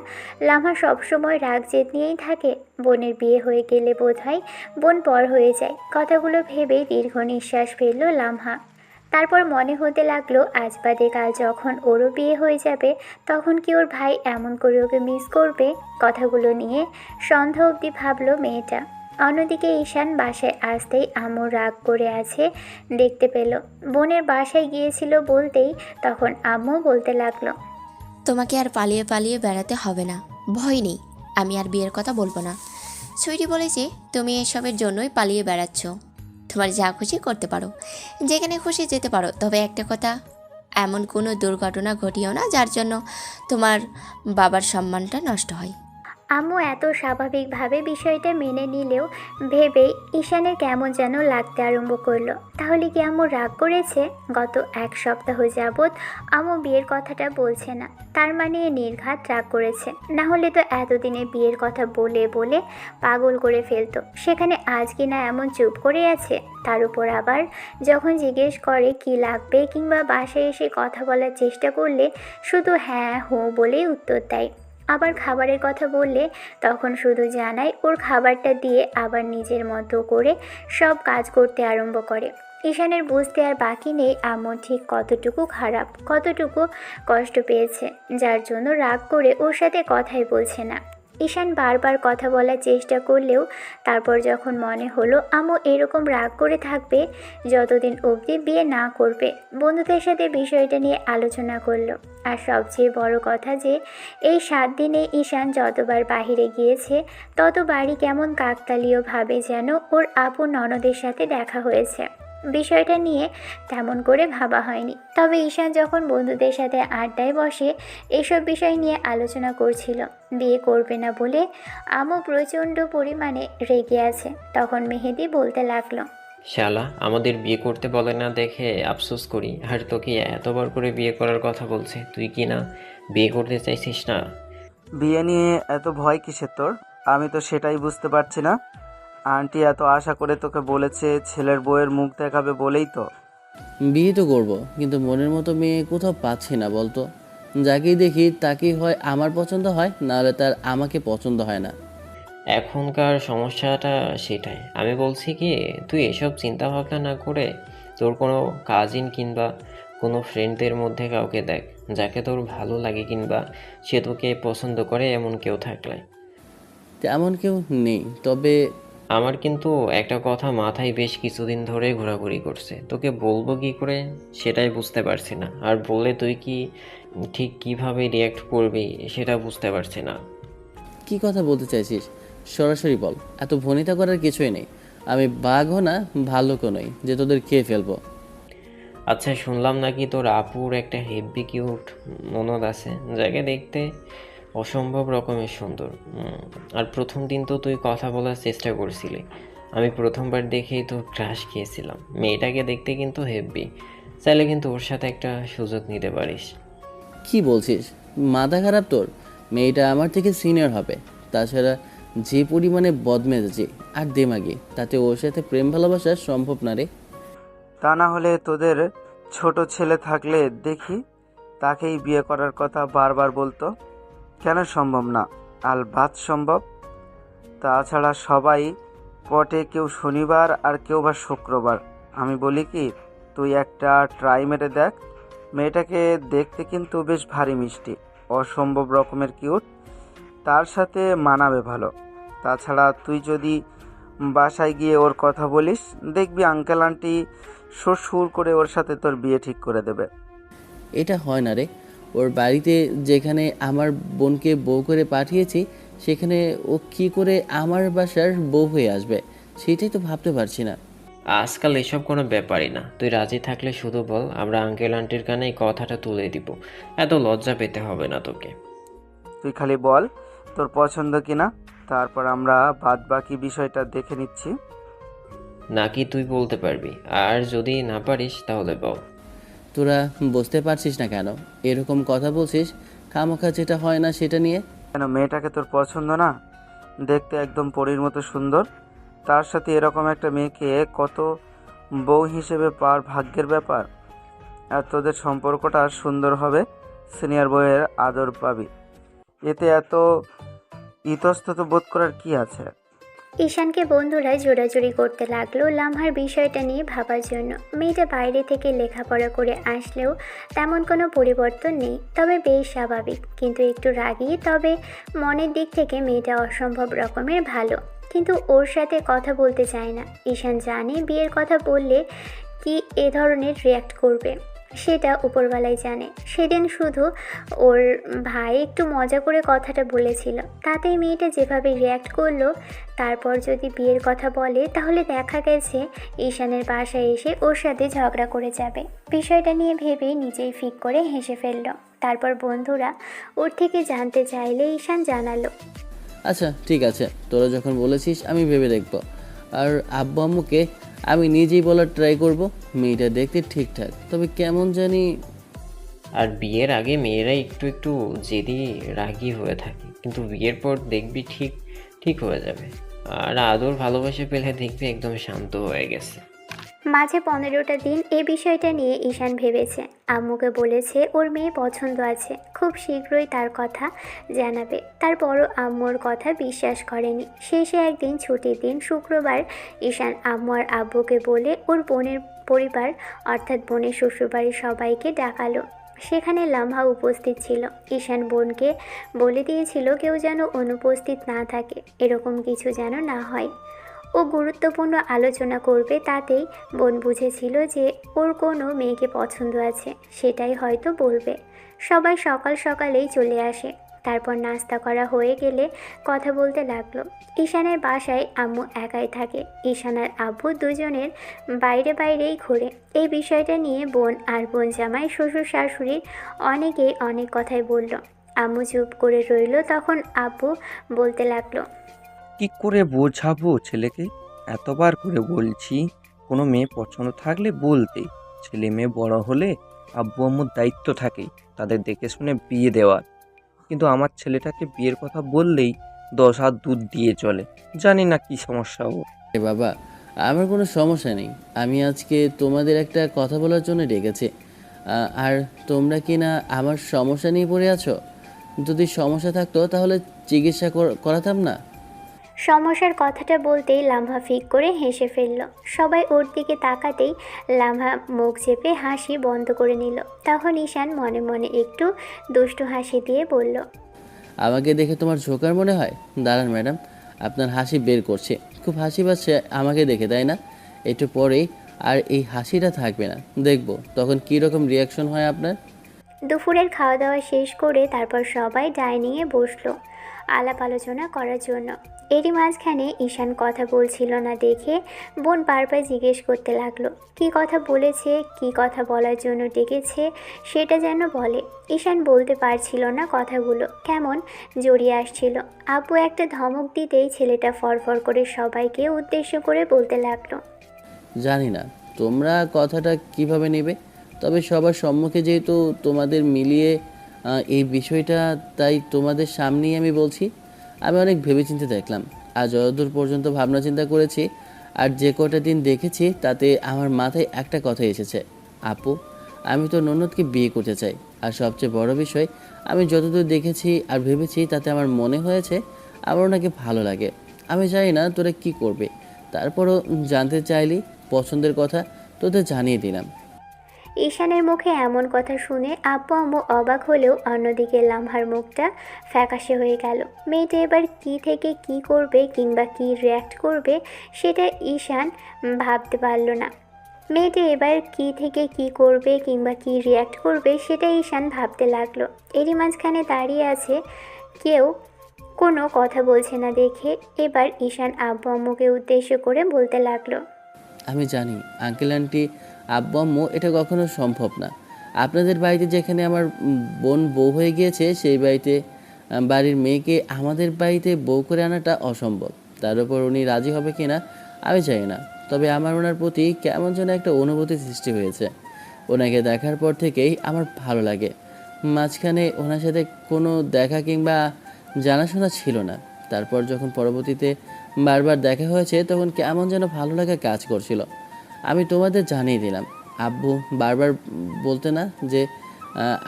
লামহা সবসময় রাগ জেদ নিয়েই থাকে। বোনের বিয়ে হয়ে গেলে বোধহয় বোন পর হয়ে যায়। কথাগুলো ভেবেই দীর্ঘ নিঃশ্বাস ফেলল লামহা। তারপর মনে হতে লাগলো আজ বাদে কাল যখন ওরও বিয়ে হয়ে যাবে তখন কি ওর ভাই এমন করে ওকে মিস করবে। কথাগুলো নিয়ে সন্ধ্যা অবধি ভাবলো মেয়েটা। অন্যদিকে ঈশান বাসায় আসতেই আম্মু রাগ করে আছে দেখতে পেল। বোনের বাসায় গিয়েছিল বলতেই তখন আম্মু বলতে লাগলো, তোমাকে আর পালিয়ে পালিয়ে বেড়াতে হবে না, ভয় নেই, আমি আর বিয়ের কথা বলবো না। সুইটি বলেছে তুমি এসবের জন্যই পালিয়ে বেড়াচ্ছ, তোমার যা খুশি করতে পারো, যেখানে খুশি যেতে পারো, তবে একটা কথা, এমন কোনো দুর্ঘটনা ঘটিও না যার জন্য তোমার বাবার সম্মানটা নষ্ট হয়। আম্মু এত স্বাভাবিকভাবে বিষয়টা মেনে নিলেও ভেবেই ঈশানের কেমন যেন লাগতে আরম্ভ করলো। তাহলে কি আম্মু রাগ করেছে? গত 1 সপ্তাহ যাবৎ আম্মু বিয়ের কথাটা বলছে না, তার মানে নির্ঘাত রাগ করেছে। না হলে তো এতদিনে বিয়ের কথা বলে বলে পাগল করে ফেলতো, সেখানে আজ কি না এমন চুপ করে আছে। তার উপর আবার যখন জিজ্ঞেস করে কি লাগবে কিংবা বাসায় এসে কথা বলার চেষ্টা করলে শুধু হ্যাঁ হো বলেই উত্তর দেয়। আবার খাবারের কথা বললে তখন শুধু জানায় ওর খাবারটা দিয়ে আবার নিজের মতো করে সব কাজ করতে আরম্ভ করে। ঈশানের বুঝতে আর বাকি নেই আম্মু ঠিক কতটুকু খারাপ, কতটুকু কষ্ট পেয়েছে, যার জন্য রাগ করে ওর সাথে কথাই বলছে না। ঈশান বারবার কথা বলার চেষ্টা করলেও তারপর যখন মনে হলো আম্মু এরকম রাগ করে থাকবে যতদিন অবধি বিয়ে না করবে, বন্ধুদের সাথে বিষয়টা নিয়ে আলোচনা করলো। আর সবচেয়ে বড় কথা যে এই 7 দিনে ঈশান যতবার বাইরে গিয়েছে ততবারই কেমন কাকতালীয়ভাবে যেন ওর আপু ননদের সাথে দেখা হয়েছে। বিষয়টা নিয়ে তেমন করে ভাবা হয়নি, তবে ঈশান যখন বন্ধুদের সাথে আড্ডায় বসে এসব বিষয় নিয়ে আলোচনা করছিল, বিয়ে করবে না বলে আম্মু প্রচণ্ড পরিমাণে রেগে আছে, তখন মেহেদি বলতে লাগলো, শালা আমাদের বিয়ে করতে বলে না দেখে আফসোস করি, আর তোকে এতবার করে বিয়ে করার কথা বলছে, তুই কি না বিয়ে করতে চাইছিস না? বিয়ে নিয়ে এত ভয় কিসের তোর? আমি তো সেটাই বুঝতে পারছি না। আন্টি এত আশা করে তোকে বলেছে ছেলের বউয়ের মুখ দেখাবে বলেই তো। বিয়ে তো করবো, কিন্তু মনের মতো মেয়ে কোথাও পাচ্ছি না বলতো। যাকেই দেখি তাকেই হয় আমার পছন্দ হয়, নাহলে তার আমাকে পছন্দ হয় না। এখনকার সমস্যাটা সেটাই। আমি বলছি কি, তুই এসব চিন্তা ভাবনা না করে তোর কোনো কাজিন কিংবা কোনো ফ্রেন্ডদের মধ্যে কাউকে দেখ, যাকে তোর ভালো লাগে কিংবা সে তোকে পছন্দ করে এমন কেউ থাকলে। তেমন কেউ নেই, তবে আমার কিন্তু একটা কথা মাথায় বেশ কিছুদিন ধরে ঘোরাঘুরি করছে, তোকে বলবো কি করে সেটাই বুঝতে পারছি না, আর বললে তুই কি ঠিক কিভাবে রিয়্যাক্ট করবি সেটা বুঝতে পারছি না। কি কথা বলতে চাইছিস সরাসরি বল, এত ভনিতা করার কিছুই নেই। আমি বাঘও না ভাল্লুকও নই যে তোদের খেয়ে ফেলবো। আচ্ছা, শুনলাম নাকি তোর আপুর একটা হেভি কিউট ননদ আছে, যাকে দেখতে অসম্ভব রকমের সুন্দর। আর প্রথম দিন তো তুই কথা বলার চেষ্টা করছিলি, আমি প্রথমবার দেখেই তো ক্রাশ খেয়েছিলাম। মেয়েটাকে দেখতে কিন্তু হেভি, চাইলে কিন্তু ওর সাথে একটা সুযোগ নিতে পারিস। কি বলছিস? মাথা খারাপ তোর? মেয়েটা আমার থেকে সিনিয়র হবে, তাছাড়া যে পরিমাণে বদমেজাজি আর দেমাগি, তাতে ওর সাথে প্রেম ভালোবাসা সম্ভব না রে। তা না হলে তোদের ছোট ছেলে থাকলে দেখি তাকেই বিয়ে করার কথা বারবার বলতো। কেন সম্ভব না? আলবাত সম্ভব। তাছাড়া সবাই পটে, কেউ শনিবার আর কেউ বা শুক্রবার। আমি বলি কি, তুই একটা ট্রাই মেরে দেখ। মেয়েটাকে দেখতে কিন্তু বেশ ভারী মিষ্টি, অসম্ভব রকমের কিউট, তার সাথে মানাবে ভালো। তাছাড়া তুই যদি বাসায় গিয়ে ওর কথা বলিস, দেখবি আঙ্কেল আন্টি সুর করে ওর সাথে তোর বিয়ে ঠিক করে দেবে। এটা হয় না রে। ওর বাড়িতে যেখানে আমার বোনকে বউ করে পাঠিয়েছি, সেখানে ও কি করে আমার বাসার বউ হয়ে আসবে, সেটাই তো ভাবতে পারছি না। আজকাল এসব কোনো ব্যাপারই না, তুই রাজি থাকলে শুধু বল, আমরা আঙ্কেল আন্টির কানে এই কথাটা তুলে দিব, এত লজ্জা পেতে হবে না তোকে। তুই খালি বল তোর পছন্দ কিনা, তারপর আমরা বাদ বাকি বিষয়টা দেখে নিচ্ছি। নাকি তুই বলতে পারবি? আর যদি না পারিস তাহলে বল। তোরা বুঝতে পারছিস না কেন এরকম কথা বলছিস? খামোখা যেটা হয় না সেটা নিয়ে। কেন, মেয়েটাকে তোর পছন্দ না? দেখতে একদম পরীর মতো সুন্দর, তার সাথে এরকম একটা মেয়েকে কত বউ হিসেবে পাওয়ার ভাগ্যের ব্যাপার। আর তোদের সম্পর্কটা সুন্দর হবে, সিনিয়র বউয়ের আদর পাবি, এতে এত ইতস্তত বোধ করার কি আছে? ঈশানকে বন্ধুরা জোরাজুরি করতে লাগলো লামহার বিষয়টা নিয়ে ভাবার জন্য। মেয়েটা বাইরে থেকে লেখাপড়া করে আসলেও তেমন কোনো পরিবর্তন নেই, তবে বেশ স্বাভাবিক, কিন্তু একটু রাগী। তবে মনের দিক থেকে মেয়েটা অসম্ভব রকমের ভালো, কিন্তু ওর সাথে কথা বলতে চায় না। ঈশান জানে বিয়ের কথা বললে কি এ ধরনের রিয়্যাক্ট করবে, সেটা উপরওয়ালাই জানে। সেদিন শুধু ওর ভাই একটু মজা করে কথাটা বলেছিল, তাতেই মেয়েটা যেভাবে রিয়্যাক্ট করলো। তারপর যদি বিয়ের কথা বলে তাহলে দেখা গেছে ঈশানের বাসায় এসে ওর সাথে ঝগড়া করে যাবে। বিষয়টা নিয়ে ভেবেই নিজেই ফিক করে হেসে ফেলল। তারপর বন্ধুরা ওর থেকে জানতে চাইলে ঈশান জানালো, আচ্ছা ঠিক আছে, তোরা যখন বলেছিস আমি ভেবে দেখব। আর আব্বু আম্মুকে আমি নিজেই বলার ট্রাই করব। মেয়েটা দেখতে ঠিকঠাক, তবে কেমন জানি। আর বিয়ের আগে মেয়েরা একটু একটু জেদি রাগী হয়ে থাকে, কিন্তু বিয়ের পর দেখবি ঠিক ঠিক হয়ে যাবে। আর আদর ভালোবাসা পেলে দেখবি একদম শান্ত হয়ে গেছে। মাঝে 15টা দিন এই বিষয়টা নিয়ে ঈশান ভেবেছে। আম্মুকে বলেছে ওর মেয়ে পছন্দ আছে, খুব শীঘ্রই তার কথা জানাবে। তারপরও আম্মুর কথা বিশ্বাস করেনি। শেষে একদিন ছুটির দিন শুক্রবার ঈশান আম্মু আর আব্বুকে বলে ওর বোনের পরিবার অর্থাৎ বোনের শ্বশুরবাড়ির সবাইকে ডাকালো। সেখানে লামহা উপস্থিত ছিল। ঈশান বোনকে বলে দিয়েছিল কেউ যেন অনুপস্থিত না থাকে, এরকম কিছু যেন না হয়। ও গুরুত্বপূর্ণ আলোচনা করবে, তাতেই বোন বুঝেছিল যে ওর কোনো মেয়েকে পছন্দ আছে, সেটাই হয়তো বলবে। সবাই সকাল সকালেই চলে আসে। তারপর নাস্তা করা হয়ে গেলে কথা বলতে লাগলো। ঈশানের বাসায় আম্মু একাই থাকে। ঈশান আর আব্বু দুজনের বাইরেই ঘোরে। এই বিষয়টা নিয়ে বোন আর বোন জামাই শ্বশুর শাশুড়ির অনেকেই অনেক কথাই বলল। আম্মু চুপ করে রইল। তখন আব্বু বলতে লাগলো, কি করে বোঝাবো ছেলেকে? এতবার করে বলছি কোনো মেয়ে পছন্দ থাকলে বলতে। ছেলে মেয়ে বড় হলে আব্বু আম্মুর দায়িত্ব থাকে তাদের দেখে শুনে বিয়ে দেওয়ার। কিন্তু আমার ছেলেটাকে বিয়ের কথা বললেই 10 হাত দুধ দিয়ে চলে। জানি না কি সমস্যা ও। এ বাবা, আমার কোনো সমস্যা নেই। আমি আজকে তোমাদের একটা কথা বলার জন্য ডেকেছি। আর তোমরা কি না আমার সমস্যা নিয়ে পড়ে আছো? যদি সমস্যা থাকতো তাহলে চিকিৎসা করাতাম না? সমস্যার কথাটা বলতেই লামহা ফিক করে হেসে ফেলল। সবাই ওর দিকে তাকাতেই লামহা মুখ চেপে হাসি বন্ধ করে নিল। তখন ঈশান মনে মনে একটু দুষ্টু হাসি দিয়ে বলল, আমাকে দেখে তোমার জোকার মনে হয়? দাঁড়ান ম্যাডাম, আপনার হাসি বের করছে। খুব হাসি পাচ্ছে আমাকে দেখে, তাই না? একটু পরেই আর এই হাসিটা থাকবে না, দেখবো তখন কী রকম রিয়াকশন হয় আপনার। দুপুরের খাওয়া দাওয়া শেষ করে তারপর সবাই ডাইনিংয়ে বসলো আলাপ আলোচনা করার জন্য। এরই মাঝখানে ঈশান কথা বলছিল না দেখে বোন বারবার জিজ্ঞেস করতে লাগলো কী কথা বলেছে, কী কথা বলার জন্য ডেকেছে সেটা যেন বলে। ঈশান বলতে পারছিল না, কথাগুলো কেমন জড়িয়ে আসছিল। আব্বু একটা ধমক দিতেই ছেলেটা ফরফর করে সবাইকে উদ্দেশ্য করে বলতে লাগলো, জানি না তোমরা কথাটা কিভাবে নেবে, তবে সবার সম্মুখে যেহেতু তোমাদের মিলিয়ে এই বিষয়টা, তাই তোমাদের সামনেই আমি বলছি। আমি অনেক ভেবেচিন্তে দেখলাম, আজ যতদূর পর্যন্ত ভাবনা চিন্তা করেছি আর যে কটা দিন দেখেছি তাতে আমার মাথায় একটা কথা এসেছে। আপু, আমি তো ননদকে বিয়ে করতে চাই। আর সবচেয়ে বড় বিষয়, আমি যতদূর দেখেছি আর ভেবেছি তাতে আমার মনে হয়েছে আমার ওনাকে ভালো লাগে। আমি জানি না তোরা কি করবে, তারপরও জানতে চাইলি পছন্দের কথা, তোদের জানিয়ে দিলাম। ঈশানের মুখে এমন কথা শুনে আব্বু আম্মু অবাক হলেও অন্যদিকে লামহার মুখটা ফ্যাকাশে হয়ে গেল। মেয়েটা এবার কী থেকে কী করবে কিংবা কী রিয়্যাক্ট করবে সেটা ঈশান ভাবতে পারল না। মেয়েটা এবার কী থেকে কী করবে কিংবা কী রিয়্যাক্ট করবে সেটা ঈশান ভাবতে লাগলো। এরই মাঝখানে দাঁড়িয়ে আছে কেউ কোনো কথা বলছে না দেখে এবার ঈশান আব্বু আম্মুকে উদ্দেশ্য করে বলতে লাগলো, আমি জানি আঙ্কেল আন্টি আব্বু আম্মু এটা কখনো সম্ভব না। আপনাদের বাড়িতে যেখানে আমার বোন বউ হয়ে গিয়েছে সেই বাড়িতে বাড়ির মেয়েকে আমাদের বাড়িতে বউ করে আনাটা অসম্ভব। তার উপর উনি রাজি হবে কি না আমি জানি না, তবে আমার ওনার প্রতি কেমন যেন একটা অনুভূতি সৃষ্টি হয়েছে। ওনাকে দেখার পর থেকেই আমার ভালো লাগে। মাঝখানে ওনার সাথে কোনো দেখা কিংবা জানাশোনা ছিল না। তারপর যখন পরবর্তীতে বারবার দেখা হয়েছে তখন কেমন যেন ভালো লাগা কাজ করছিল। আমি তোমাদের জানিয়ে দিলাম। আব্বু বারবার বলতে না যে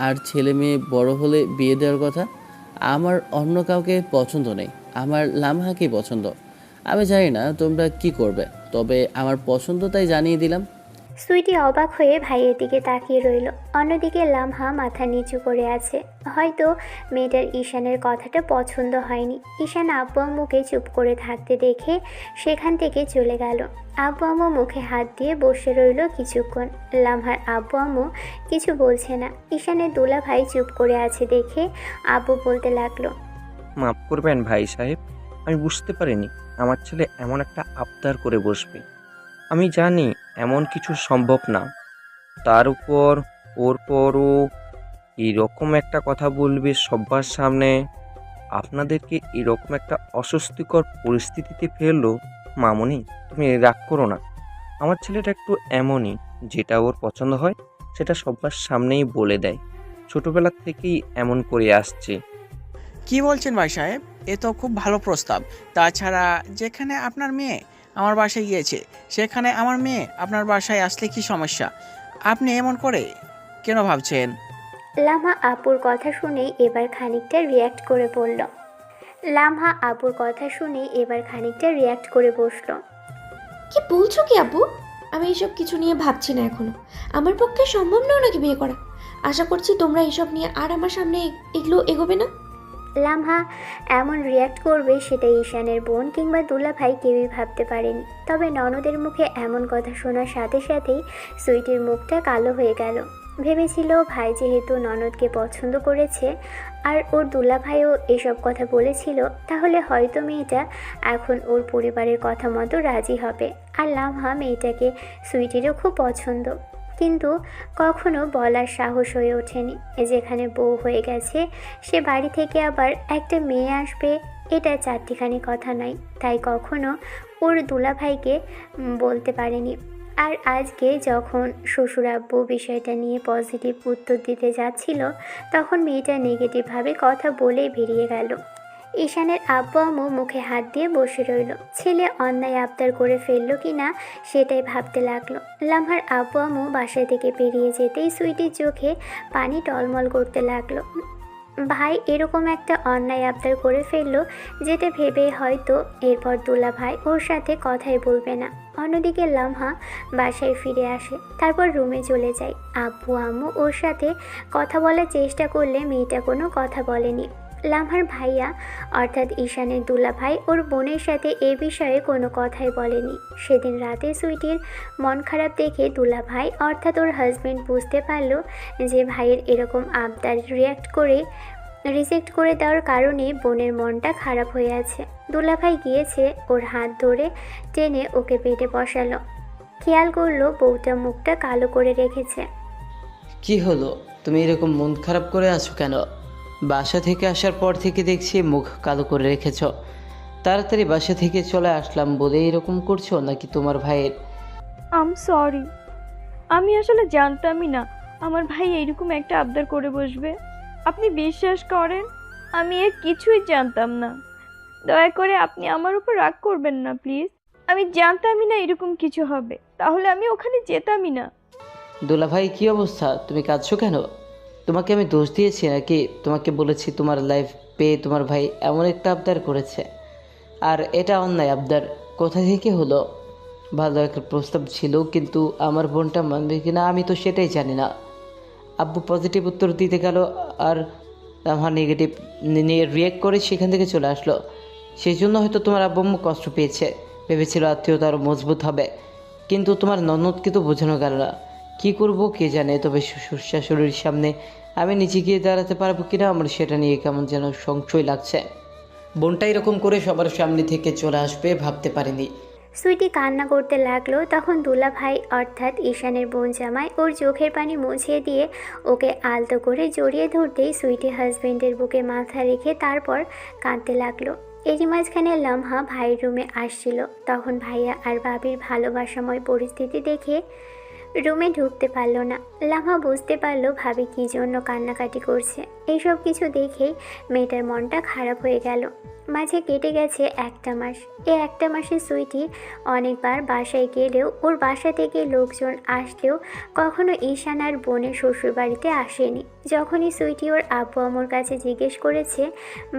আর ছেলে মেয়ে বড় হলে বিয়ে দেওয়ার কথা। আমার অন্য কাউকে পছন্দ নেই, আমার লামহাকেই পছন্দ। আমি জানি না তোমরা কি করবে, তবে আমার পছন্দ তাই জানিয়ে দিলাম। সুইটি অবাক হয়ে ভাইয়ের দিকে তাকিয়ে রইল। অন্যদিকে লামহা মাথা নিচু করে আছে। হয়তো মেয়েটার ঈশানের কথাটা পছন্দ হয়নি। ঈশান আব্বু আম্মুকে চুপ করে থাকতে দেখে সেখান থেকে চলে গেল। আব্বু আম্মু মুখে হাত দিয়ে বসে রইল কিছুক্ষণ। লামহার আব্বু আম্মু কিছু বলছে না। ঈশানের দুলা ভাই চুপ করে আছে দেখে আব্বু বলতে লাগলো, মাফ করবেন ভাই সাহেব, আমি বুঝতে পারিনি আমার ছেলে এমন একটা আবদার করে বসবে। আমি জানি এমন কিছু সম্ভব না, তার উপর ওর পরও এইরকম একটা কথা বলবে সবার সামনে। আপনাদেরকে এরকম একটা অস্বস্তিকর পরিস্থিতিতে ফেললো। মামুনি, তুমি রাগ করো না। আমার ছেলেটা একটু এমনই, যেটা ওর পছন্দ হয় সেটা সবার সামনেই বলে দেয়। ছোটবেলা থেকেই এমন করে আসছে। কি বলছেন ভাই সাহেব? এ তো খুব ভালো প্রস্তাব। তাছাড়া যেখানে আপনার মেয়ে আমার বাসায় গিয়েছে, সেখানে আমার মেয়ে আপনার বাসায় আসলে কি সমস্যা? আপনি এমন করে কেন ভাবছেন? লামহা আপুর কথা শুনেই এবার খানিকটা রিয়্যাক্ট করে বলল। লামহা আপুর কথা শুনে এবার খানিকটা রিয়্যাক্ট করে বসলো। কি বলছো কি আব্বু? আমি এসব কিছু নিয়ে ভাবছি না এখনো। আমার পক্ষে সম্ভব নয় নাকি বিয়ে করা। আশা করছি তোমরা এসব নিয়ে আর আমার সামনে এগুলো এগোবে না। লামহা এমন রিয়্যাক্ট করবে সেটা ঈশানের বোন কিংবা দুলাভাই কেউই ভাবতে পারেনি। তবে ননদের মুখে এমন কথা শোনার সাথে সাথেই সুইটির মুখটা কালো হয়ে গেল। ভেবেছিল ভাই যেহেতু ননদকে পছন্দ করেছে আর ওর দুলাভাইও এসব কথা বলেছিল, তাহলে হয়তো মেয়েটা এখন ওর পরিবারের কথা মতো রাজি হবে। আর লামহা মেয়েটাকে সুইটিরও খুব পছন্দ, কিন্তু কখনো বলার সাহস হয়ে ওঠেনি। যেখানে বউ হয়ে গেছে, সে বাড়ি থেকে আবার একটা মেয়ে আসবে, এটা চারটিখানি কথা নয়। তাই কখনো ওর দুলাভাইকে বলতে পারেনি। আর আজকে যখন শ্বশুর আব্বু বিষয়টা নিয়ে পজিটিভ উত্তর দিতে যাচ্ছিল, তখন মেয়েটা নেগেটিভভাবে কথা বলেই বেরিয়ে গেল। ঈশানের আব্বু আম্মু মুখে হাত দিয়ে বসে রইল। ছেলে অন্যায় আবদার করে ফেললো কি না সেটাই ভাবতে লাগলো। লামহার আব্বু আম্মু বাসা থেকে বেরিয়ে যেতেই সুইটির চোখে পানি টলমল করতে লাগলো। ভাই এরকম একটা অন্যায় আবদার করে ফেললো, যেটা ভেবে হয়তো এরপর দুলা ভাই ওর সাথে কথাই বলবে না। অন্যদিকে লামহা বাসায় ফিরে আসে, তারপর রুমে চলে যায়। আব্বু আম্মু ওর সাথে কথা বলার চেষ্টা করলে মেয়েটা কোনো কথা বলেনি। লামহার ভাইয়া অর্থাৎ ঈশানের দুলা ভাই ওর বোনের সাথে এ বিষয়ে কোনো কথাই বলেনি। সেদিন রাতে সুইটির মন খারাপ দেখে দুলা ভাই অর্থাৎ ওর হাজব্যান্ড বুঝতে পারলো যে ভাইয়ের এরকম আবদার রিজেক্ট করে দেওয়ার কারণে বোনের মনটা খারাপ হয়ে আছে। দুলাভাই গিয়েছে ওর হাত ধরে টেনে ওকে পেটে বসালো। খেয়াল করলো বউটা মুখটা কালো করে রেখেছে। কি হলো, তুমি এরকম মন খারাপ করে আছো কেন? বাসা থেকে আসার পর থেকে দেখছি মুখ কালো করে রেখেছ। তাড়াতাড়ি বাসা থেকে চলে আসলাম বলে এরকম করছো, নাকি তোমার ভাইয়ের? সরি, আমি আসলে জানতামই না আমার ভাই এইরকম একটা আবদার করে বসবে। আপনি বিশ্বাস করেন, আমি এর কিছুই জানতাম না। দয়া করে আপনি আমার উপর রাগ করবেন না প্লিজ। আমি জানতামই না এরকম কিছু হবে, তাহলে আমি ওখানে যেতামই না। দোলা ভাই, কি অবস্থা? তুমি কাঁদছো কেন? তোমাকে আমি দোষ দিয়েছি নাকি? তোমাকে বলেছি তোমার লাইফ পেয়ে তোমার ভাই এমন একটা আবদার করেছে, আর এটা অন্যায় আবদার কোথা থেকে হলো? ভালো একটা প্রস্তাব ছিল, কিন্তু আমার বোনটা মানবে কিনা আমি তো সেটাই জানি না। আব্বু পজিটিভ উত্তর দিতে গেল আর আমার নেগেটিভ নিয়ে রিয়েক্ট করে সেখান থেকে চলে আসলো। সেই জন্য হয়তো তোমার আব্বু আম্মু কষ্ট পেয়েছে, ভেবেছিল আত্মীয়তা আরও মজবুত হবে, কিন্তু তোমার ননদকে তো বোঝানো গেল না। কী করবো কে জানে, তবে শ্বশুর শাশুড়ির সামনে আমি নিচে গিয়ে দাঁড়াতে পারবো কিনা আমার সেটা নিয়ে কেমন যেন সংশয় লাগছে। বোনটা এরকম করে সবার সামনে থেকে চলে আসবে ভাবতে পারিনি। সুইটি কান্না করতে লাগলো। তখন দুলা ভাই অর্থাৎ ঈশানের বোন জামাই ওর চোখের পানি মুছিয়ে দিয়ে ওকে আলতো করে জড়িয়ে ধরতেই সুইটি হাজবেন্ডের বুকে মাথা রেখে তারপর কাঁদতে লাগলো। এরই মাঝখানে লামহা ভাইয়ের রুমে আসছিল। তখন ভাইয়া আর ভাবির ভালোবাসাময় পরিস্থিতি দেখে রুমে ঢুকতে পারলো না। লামহা বুঝতে পারলো ভাবি কী জন্য কান্নাকাটি করছে। এইসব কিছু দেখেই মেয়েটার মনটা খারাপ হয়ে গেল। মাঝে কেটে গেছে একটা মাস। এই একটা মাসে সুইটি অনেকবার বাসায় গেলেও ওর বাসা থেকে লোকজন আসলেও কখনো ঈশান আর বোনের শ্বশুরবাড়িতে আসেনি। যখনই সুইটি ওর আব্বু আম্মুর কাছে জিজ্ঞেস করেছে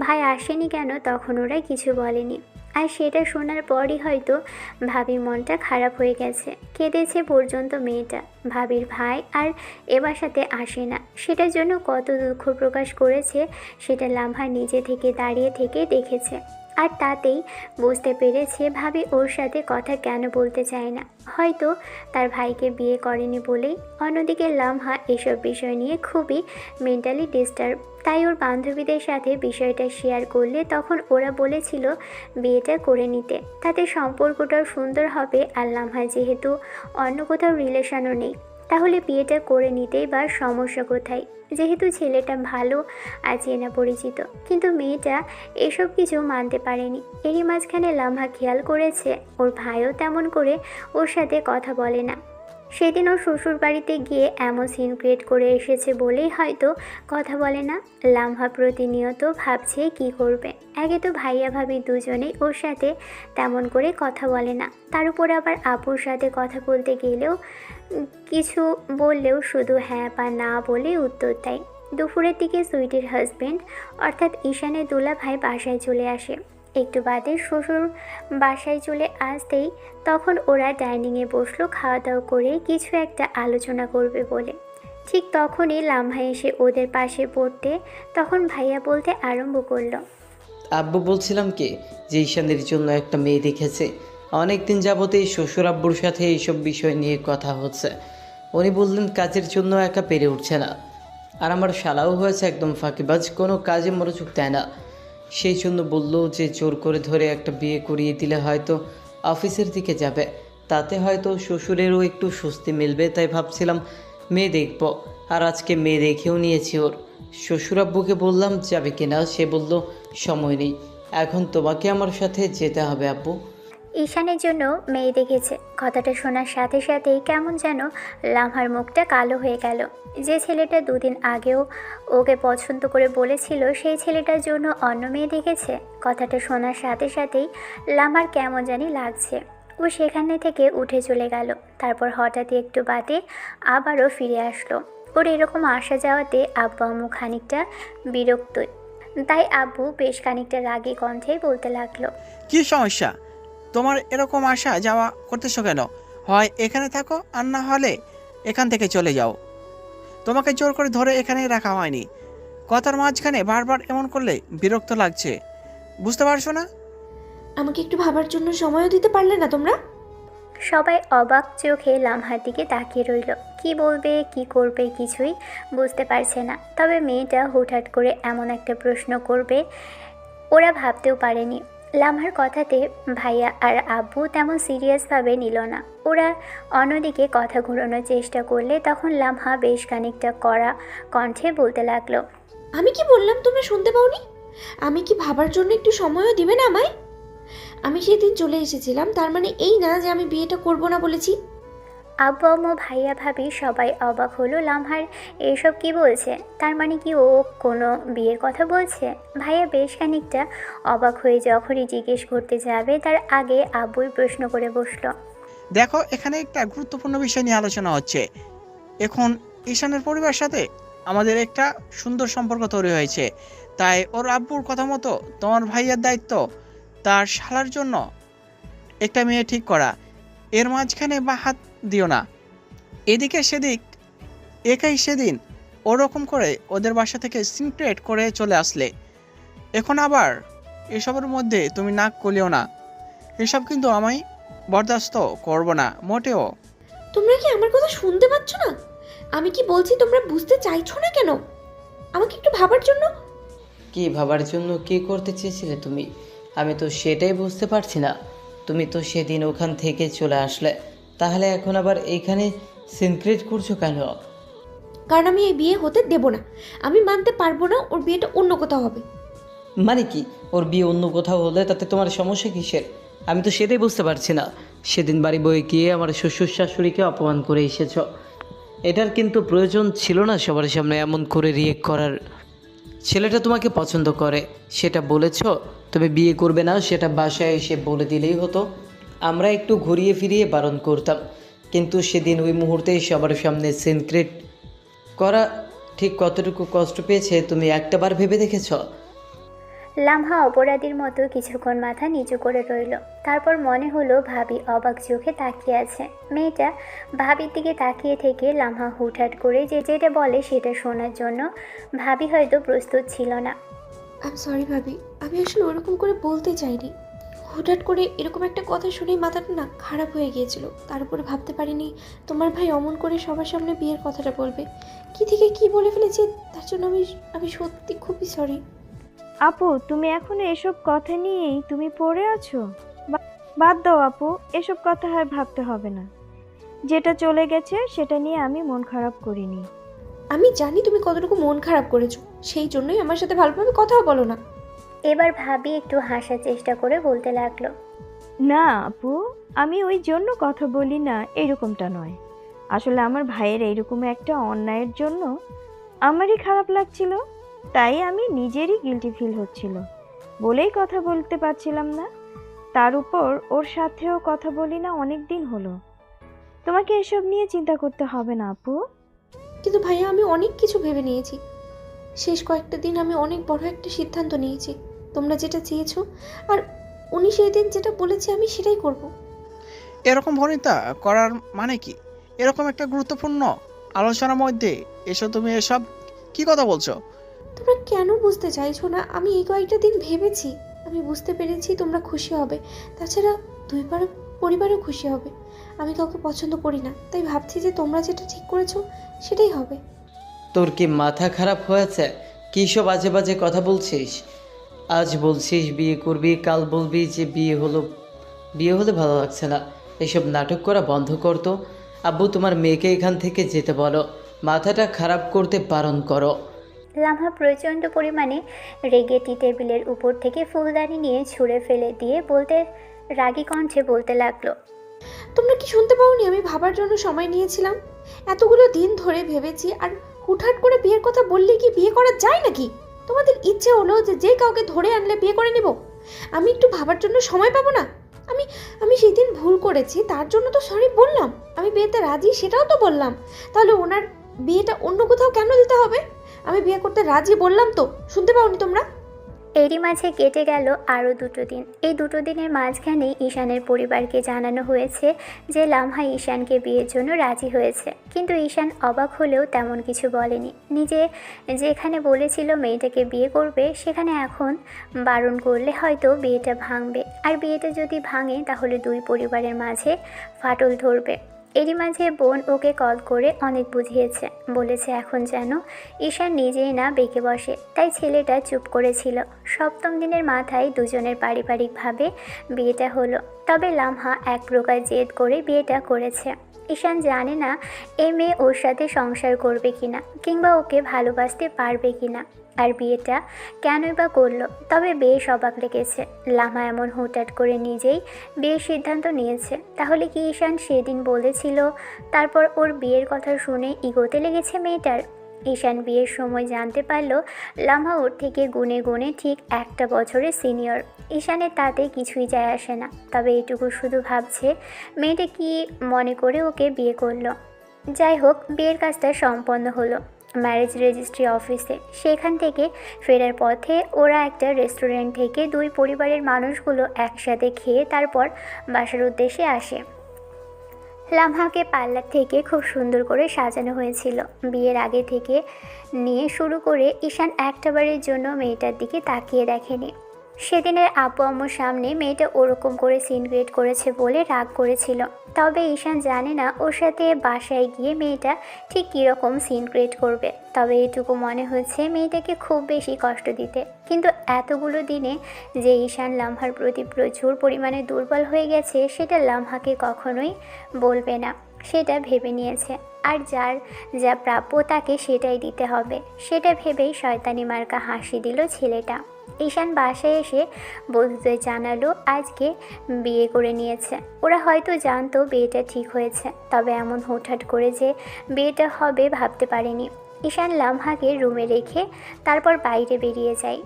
ভাই আসেনি কেন, তখন ওরা কিছু বলেনি। আর সেটা শোনার পরই হয়তো ভাবির মনটা খারাপ হয়ে গেছে। কেঁদেছে পর্যন্ত মেয়েটা। ভাবির ভাই আর এ বাসাতে আসে না, সেটার জন্য কত দুঃখ প্রকাশ করেছে সেটা লামহা নিজে থেকে দাঁড়িয়ে থেকে দেখেছে। আর তাতেই বুঝতে পেরেছে ভাবি ওর সাথে কথা কেন বলতে চায় না, হয়তো তার ভাইকে বিয়ে করেনি বলেই। অন্যদিকে লামহা এসব বিষয় নিয়ে খুবই মেন্টালি ডিস্টার্ব। তাই ওর বান্ধবীদের সাথে বিষয়টা শেয়ার করলে তখন ওরা বলেছিল বিয়েটা করে নিতে, তাতে সম্পর্কটাও সুন্দর হবে। আর লামহা যেহেতু অন্য কোথাও রিলেশনও নেই, তাহলে বিয়েটা করে নিতেই বা সমস্যা কোথায়? যেহেতু ছেলেটা ভালো আর চেনা পরিচিত, কিন্তু মেয়েটা এসব কিছু মানতে পারেনি। এরই মাঝখানে লামহা খেয়াল করেছে ওর ভাইও তেমন করে ওর সাথে কথা বলে না। সেদিন ওর শ্বশুর বাড়িতে গিয়ে এমন সিন ক্রিয়েট করে এসেছে বলেই হয়তো কথা বলে না। লামহা প্রতিনিয়ত ভাবছে কি করবে। একে তো ভাইয়া ভাবি দুজনেই ওর সাথে তেমন করে কথা বলে না, তার উপর আবার আপুর সাথে কথা বলতে গেলেও কিছু বললেও শুধু হ্যাঁ বা না বলে উত্তর দেয়। দুপুরের দিকে সুইটির হাজবেন্ড অর্থাৎ ঈশানের দুলা ভাই বাসায় চলে আসে। একটু বাদে শ্বশুর বাসায় চলে আসতেই তখন ওরা ডাইনিংয়ে বসলো খাওয়া দাওয়া করে কিছু একটা আলোচনা করবে বলে। ঠিক তখনই লামহা এসে ওদের পাশে পড়তে তখন ভাইয়া বলতে আরম্ভ করলো, আব্বু বলছিলাম কি যে ঈশানের জন্য একটা মেয়ে দেখেছে। অনেক দিন যাবতেই শ্বশুর আব্বুর সাথে এইসব বিষয় নিয়ে কথা হচ্ছে। উনি বললেন কাজের জন্য একা পেরে উঠছে না, আর আমার শালাও হয়েছে একদম ফাঁকিবাজ, কোনো কাজে মনোযোগ দেয় না। সেই জন্য বললো যে জোর করে ধরে একটা বিয়ে করিয়ে দিলে হয়তো অফিসের দিকে যাবে, তাতে হয়তো শ্বশুরেরও একটু স্বস্তি মিলবে। তাই ভাবছিলাম মেয়ে দেখব, আর আজকে মেয়ে দেখেও নিয়েছি ওর। শ্বশুর আব্বুকে বললাম যাবে কিনা, সে বলল সময় নেই, এখন তোমাকে আমার সাথে যেতে হবে আব্বু। ঈশানের জন্য মেয়ে দেখেছে কথাটা শোনার সাথে সাথেই কেমন যেন লামহার মুখটা কালো হয়ে গেল। যে ছেলেটা দুদিন আগেও ওকে পছন্দ করে বলেছিল সেই ছেলেটার জন্য অন্য মেয়ে দেখেছে। কথাটা শোনার সাথে সাথেই লামহার কেমন জানি লাগছে। ও সেখানে থেকে উঠে চলে গেল। তারপর হঠাৎই একটু বাদে আবারও ফিরে আসলো। ওর এরকম আসা যাওয়াতে আব্বু আম্মু খানিকটা বিরক্ত, তাই আব্বু বেশ খানিকটা রাগী কণ্ঠে বলতে লাগলো, কি সমস্যা? তোমার এরকম আসা যাওয়া করতেছো কেন? হয় এখানে থাকো, আর না হলে এখান থেকে চলে যাও। তোমাকে জোর করে ধরে এখানেই রাখা হয়নি। কথার মাঝখানে বারবার এমন করলে বিরক্ত লাগছে, বুঝতে পারছো না? আমাকে একটু ভাবার জন্য সময়ও দিতে পারলে না তোমরা? সবাই অবাক চোখে লামহার দিকে তাকিয়ে রইল। কি বলবে কি করবে কিছুই বুঝতে পারছে না। তবে মেয়েটা হুটহাট করে এমন একটা প্রশ্ন করবে ওরা ভাবতেও পারেনি। লামহার কথাতে ভাইয়া আর আব্বু তেমন সিরিয়াসভাবে নিল না। ওরা অন্যদিকে কথা ঘোরানোর চেষ্টা করলে তখন লামহা বেশ খানিকটা কড়া কণ্ঠে বলতে লাগলো, আমি কি বললাম তোমরা শুনতে পাওনি? আমি কি ভাবার জন্য একটু সময়ও দিবে না আমায়? আমি সেদিন চলে এসেছিলাম, তার মানে এই না যে আমি বিয়েটা করব না বলেছি। আব্বু আম্মু ভাইয়া ভাবি সবাই অবাক হলো। লামহার এসব কি বলছে? তার মানে কি ও কোনো বিয়ের কথা বলছে? ভাইয়া বেশ খানিকটা অবাক হয়ে যখনই জিজ্ঞেস করতে যাবে তার আগে আব্বুই প্রশ্ন করে বসলো, দেখো, এখানে একটা গুরুত্বপূর্ণ বিষয় নিয়ে আলোচনা হচ্ছে। এখন ঈশানের পরিবারের সাথে আমাদের একটা সুন্দর সম্পর্ক তৈরি হয়েছে, তাই ওর আব্বুর কথা মতো তোমার ভাইয়ের দায়িত্ব তার শালার জন্য একটা মেয়ে ঠিক করা। এর মাঝখানে বা হাত দিও না, এদিকে সেদিক। একাই সেদিন ওরকম করে ওদের বাসা থেকে সিনক্রেট করে চলে আসলে, এখন আবার এসবের মধ্যে তুমি নাক গলিও না। এসব কিন্তু আমি বরদাস্ত করব না মোটেও। তোমরা কি আমার কথা শুনতে পাচ্ছ না? আমি কি বলছি তোমরা বুঝতে চাইছো না কেন? আমাকে একটু ভাবার জন্য। কি ভাবার জন্য কি করতে চেয়েছিলে তুমি? আমি তো সেটাই বুঝতে পারছি না। তুমি তো সেদিন ওখান থেকে চলে আসলে, তাহলে এখন আবার এইখানে সিনক্রেট করছো কেন? কারণ আমি এই বিয়ে হতে দেব না। আমি মানতে পারবো না ওর বিয়েটা অন্য কোথাও হবে। মানে কি, ওর বিয়ে অন্য কোথাও হলে তাতে তোমার সমস্যা কিসের? আমি তো সেটাই বুঝতে পারছি না। সেদিন বাড়ি বয়ে গিয়ে আমার শ্বশুর শাশুড়িকে অপমান করে এসেছ। এটার কিন্তু প্রয়োজন ছিল না সবার সামনে এমন করে রিয়েক্ট করার। ছেলেটা তোমাকে পছন্দ করে সেটা বলেছ, তুমি বিয়ে করবে না সেটা বাসায় এসে বলে দিলেই হতো। আমরা একটু ঘুরিয়ে ফিরিয়ে বারণ করতাম, কিন্তু সেদিন ওই মুহূর্তে সবার সামনে সিনক্রেট করা ঠিক কতটুকু কষ্ট পেয়েছে তুমি একটাবার ভেবে দেখেছ? লামহা অপরাধীর মতো কিছুক্ষণ মাথা নিচু করে রইল। তারপর মনে হলো ভাবি অবাক চোখে তাকিয়ে আছে। মেয়েটা ভাবির দিকে তাকিয়ে থেকে লামহা হুটহাট করে যেটা বলে সেটা শোনার জন্য ভাবি হয়তো প্রস্তুত ছিল না। আমি সরি ভাবি, আমি আসলে ওরকম করে বলতে চাইনি। হঠাৎ করে এরকম একটা কথা শুনেই মাথাটা না খারাপ হয়ে গিয়েছিল। তার উপরে ভাবতে পারিনি তোমার ভাই অমন করে সবার সামনে বিয়ের কথাটা বলবে। কি থেকে কি বলে ফেলেছি, তার জন্য আমি সত্যি খুবই সরি। আপু, তুমি এখনো এসব কথা নিয়েই তুমি পড়ে আছো? বাদ দাও আপু, এসব কথা আর ভাবতে হবে না। যেটা চলে গেছে সেটা নিয়ে আমি মন খারাপ করিনি। আমি জানি তুমি কতটুকু মন খারাপ করেছো, সেই জন্যই আমার সাথে ভালোভাবে কথাও বলো না। এবার ভাবি একটু হাসার চেষ্টা করে বলতে লাগলো। না আপু, আমি ওই জন্য কথা বলি না এরকমটা নয়। আসলে আমার ভাইয়ের এইরকম একটা অন্যায়ের জন্য আমারই খারাপ লাগছিল, তাই আমি নিজেরই গিল্টি ফিল হচ্ছিল বলেই কথা বলতে পারছিলাম না। তার উপর ওর সাথেও কথা বলি না অনেক দিন হলো। তোমাকে এসব নিয়ে চিন্তা করতে হবে না আপু। কিন্তু ভাইয়া, আমি অনেক কিছু ভেবে নিয়েছি। শেষ কয়েকটা দিন আমি অনেক বড় একটা সিদ্ধান্ত নিয়েছি। তোমরা যেটা চেয়েছো আর উনি সেই দিন যেটা বলেছে আমি সেটাই করব। এরকম ভনিতা করার মানে কি? এরকম একটা গুরুত্বপূর্ণ আলোচনার মধ্যে তুমি এসব কি কথা বলছো? তোমরা কেন বুঝতে চাইছো না? আমি এই কয়েকটা দিন ভেবেছি, আমি বুঝতে পেরেছি তোমরা খুশি হবে। তাছাড়া পরিবারও খুশি হবে। আমি কাউকে পছন্দ করি না, তাই ভাবছি যে তোমরা যেটা ঠিক করেছো সেটাই হবে। তোর কি মাথা খারাপ হয়েছে? কী সব আজে বাজে কথা বলছিস? আজ বলছিস বিয়ে করবি, কাল বলবি যে বিয়ে হলে ভালো লাগছে না। এসব নাটক করা বন্ধ কর তো। আব্বু, তোমার মেয়েকে এখান থেকে যেতে বলো, মাথাটা খারাপ করতে বারণ করো। লামহা প্রচণ্ড পরিমাণে রেগে টি টেবিলের উপর থেকে ফুলদানি নিয়ে ছুঁড়ে ফেলে দিয়ে রাগী কণ্ঠে বলতে লাগলো। তোমরা কি শুনতে পাওনি? আমি ভাবার জন্য সময় নিয়েছিলাম, এতগুলো দিন ধরে ভেবেছি। আর হুটহাট করে বিয়ের কথা বললে কি বিয়ে করা যায় নাকি? তোমাদের ইচ্ছে হলো যে কাউকে ধরে আনলে বিয়ে করে নেব? আমি একটু ভাবার জন্য সময় পাবো না? আমি সেদিন ভুল করেছি, তার জন্য তো সরি বললাম। আমি বিয়েতে রাজি, সেটাও তো বললাম। তাহলে ওনার বিয়েটা অন্য কোথাও কেন দিতে হবে? আমি বিয়ে করতে রাজি বললাম তো, শুনতে পাওনি তোমরা? এরই মাঝে কেটে গেল আরও 2 দিন। এই 2 দিনের মাঝখানেই ঈশানের পরিবারকে জানানো হয়েছে যে লামহা ঈশানকে বিয়ের জন্য রাজি হয়েছে। কিন্তু ঈশান অবাক হলেও তেমন কিছু বলেনি। নিজে যেখানে বলেছিল মেয়েটাকে বিয়ে করবে, সেখানে এখন বারণ করলে হয়তো বিয়েটা ভাঙবে। আর বিয়েটা যদি ভাঙে তাহলে 2 পরিবারের মাঝে ফাটল ধরবে। এরই মাঝে বোন ওকে কল করে অনেক বুঝিয়েছে, বলেছে এখন যেন ঈশান নিজেই না বেঁকে বসে। তাই ছেলেটা চুপ করেছিল। 7ম দিনের মাথায় দুজনের পারিবারিকভাবে বিয়েটা হলো। তবে লামহা এক প্রকার জেদ করে বিয়েটা করেছে। ঈশান জানে না এই মেয়ে ওর সাথে সংসার করবে কিনা, কিংবা ওকে ভালোবাসতে পারবে কিনা, আর বিয়েটা কেনই বা করলো। তবে বেশ অবাক লেগেছে লামা এমন হুটহাট করে নিজেই বিয়ের সিদ্ধান্ত নিয়েছে। তাহলে কি ঈশান সেদিন বলেছিল, তারপর ওর বিয়ের কথা শুনে ইগোতে লেগেছে মেয়েটার? ঈশান বিয়ের সময় জানতে পারল লামা ওর থেকে গুণে গুণে ঠিক 1 বছরের সিনিয়র। ঈশানের তাতে কিছুই যায় আসে না, তবে এটুকু শুধু ভাবছে মেয়েটা কি মনে করে ওকে বিয়ে করলো। যাই হোক, বিয়ের কাজটা সম্পন্ন হলো ম্যারেজ রেজিস্ট্রি অফিসে। সেখান থেকে ফেরার পথে ওরা একটা রেস্টুরেন্ট থেকে 2 পরিবারের মানুষগুলো একসাথে খেয়ে তারপর বাসার উদ্দেশ্যে আসে। লামহাকে পার্লার থেকে খুব সুন্দর করে সাজানো হয়েছিল। বিয়ের আগে থেকে নিয়ে শুরু করে ঈশান একটাবারের জন্য মেয়েটার দিকে তাকিয়ে দেখেনি। সেদিনের আব্বু আম্মুর সামনে মেয়েটা ওরকম করে সিন ক্রিয়েট করেছে বলে রাগ করেছিল। তবে ঈশান জানে না ওর সাথে বাসায় গিয়ে মেয়েটা ঠিক কীরকম সিন ক্রিয়েট করবে। তবে এটুকু মনে হচ্ছে মেয়েটাকে খুব বেশি কষ্ট দিতে। কিন্তু এতগুলো দিনে যে ঈশান লামহার প্রতি প্রচুর পরিমাণে দুর্বল হয়ে গেছে, সেটা লামহাকে কখনোই বলবে না, সেটা ভেবে নিয়েছে। আর যার যা প্রাপ্য তাকে সেটাই দিতে হবে, সেটা ভেবেই শয়তানি মার্কা হাসি দিল ছেলেটা। ঈশান বাসায় এসে বন্ধুদের জানালো আজকে বিয়ে করে নিয়েছে। ওরা হয়তো জানতো বিয়েটা ঠিক হয়েছে, তবে এমন হুটহাট করে যে বিয়েটা হবে ভাবতে পারেনি। ঈশান লামহাকে রুমে রেখে তারপর বাইরে বেরিয়ে যায়।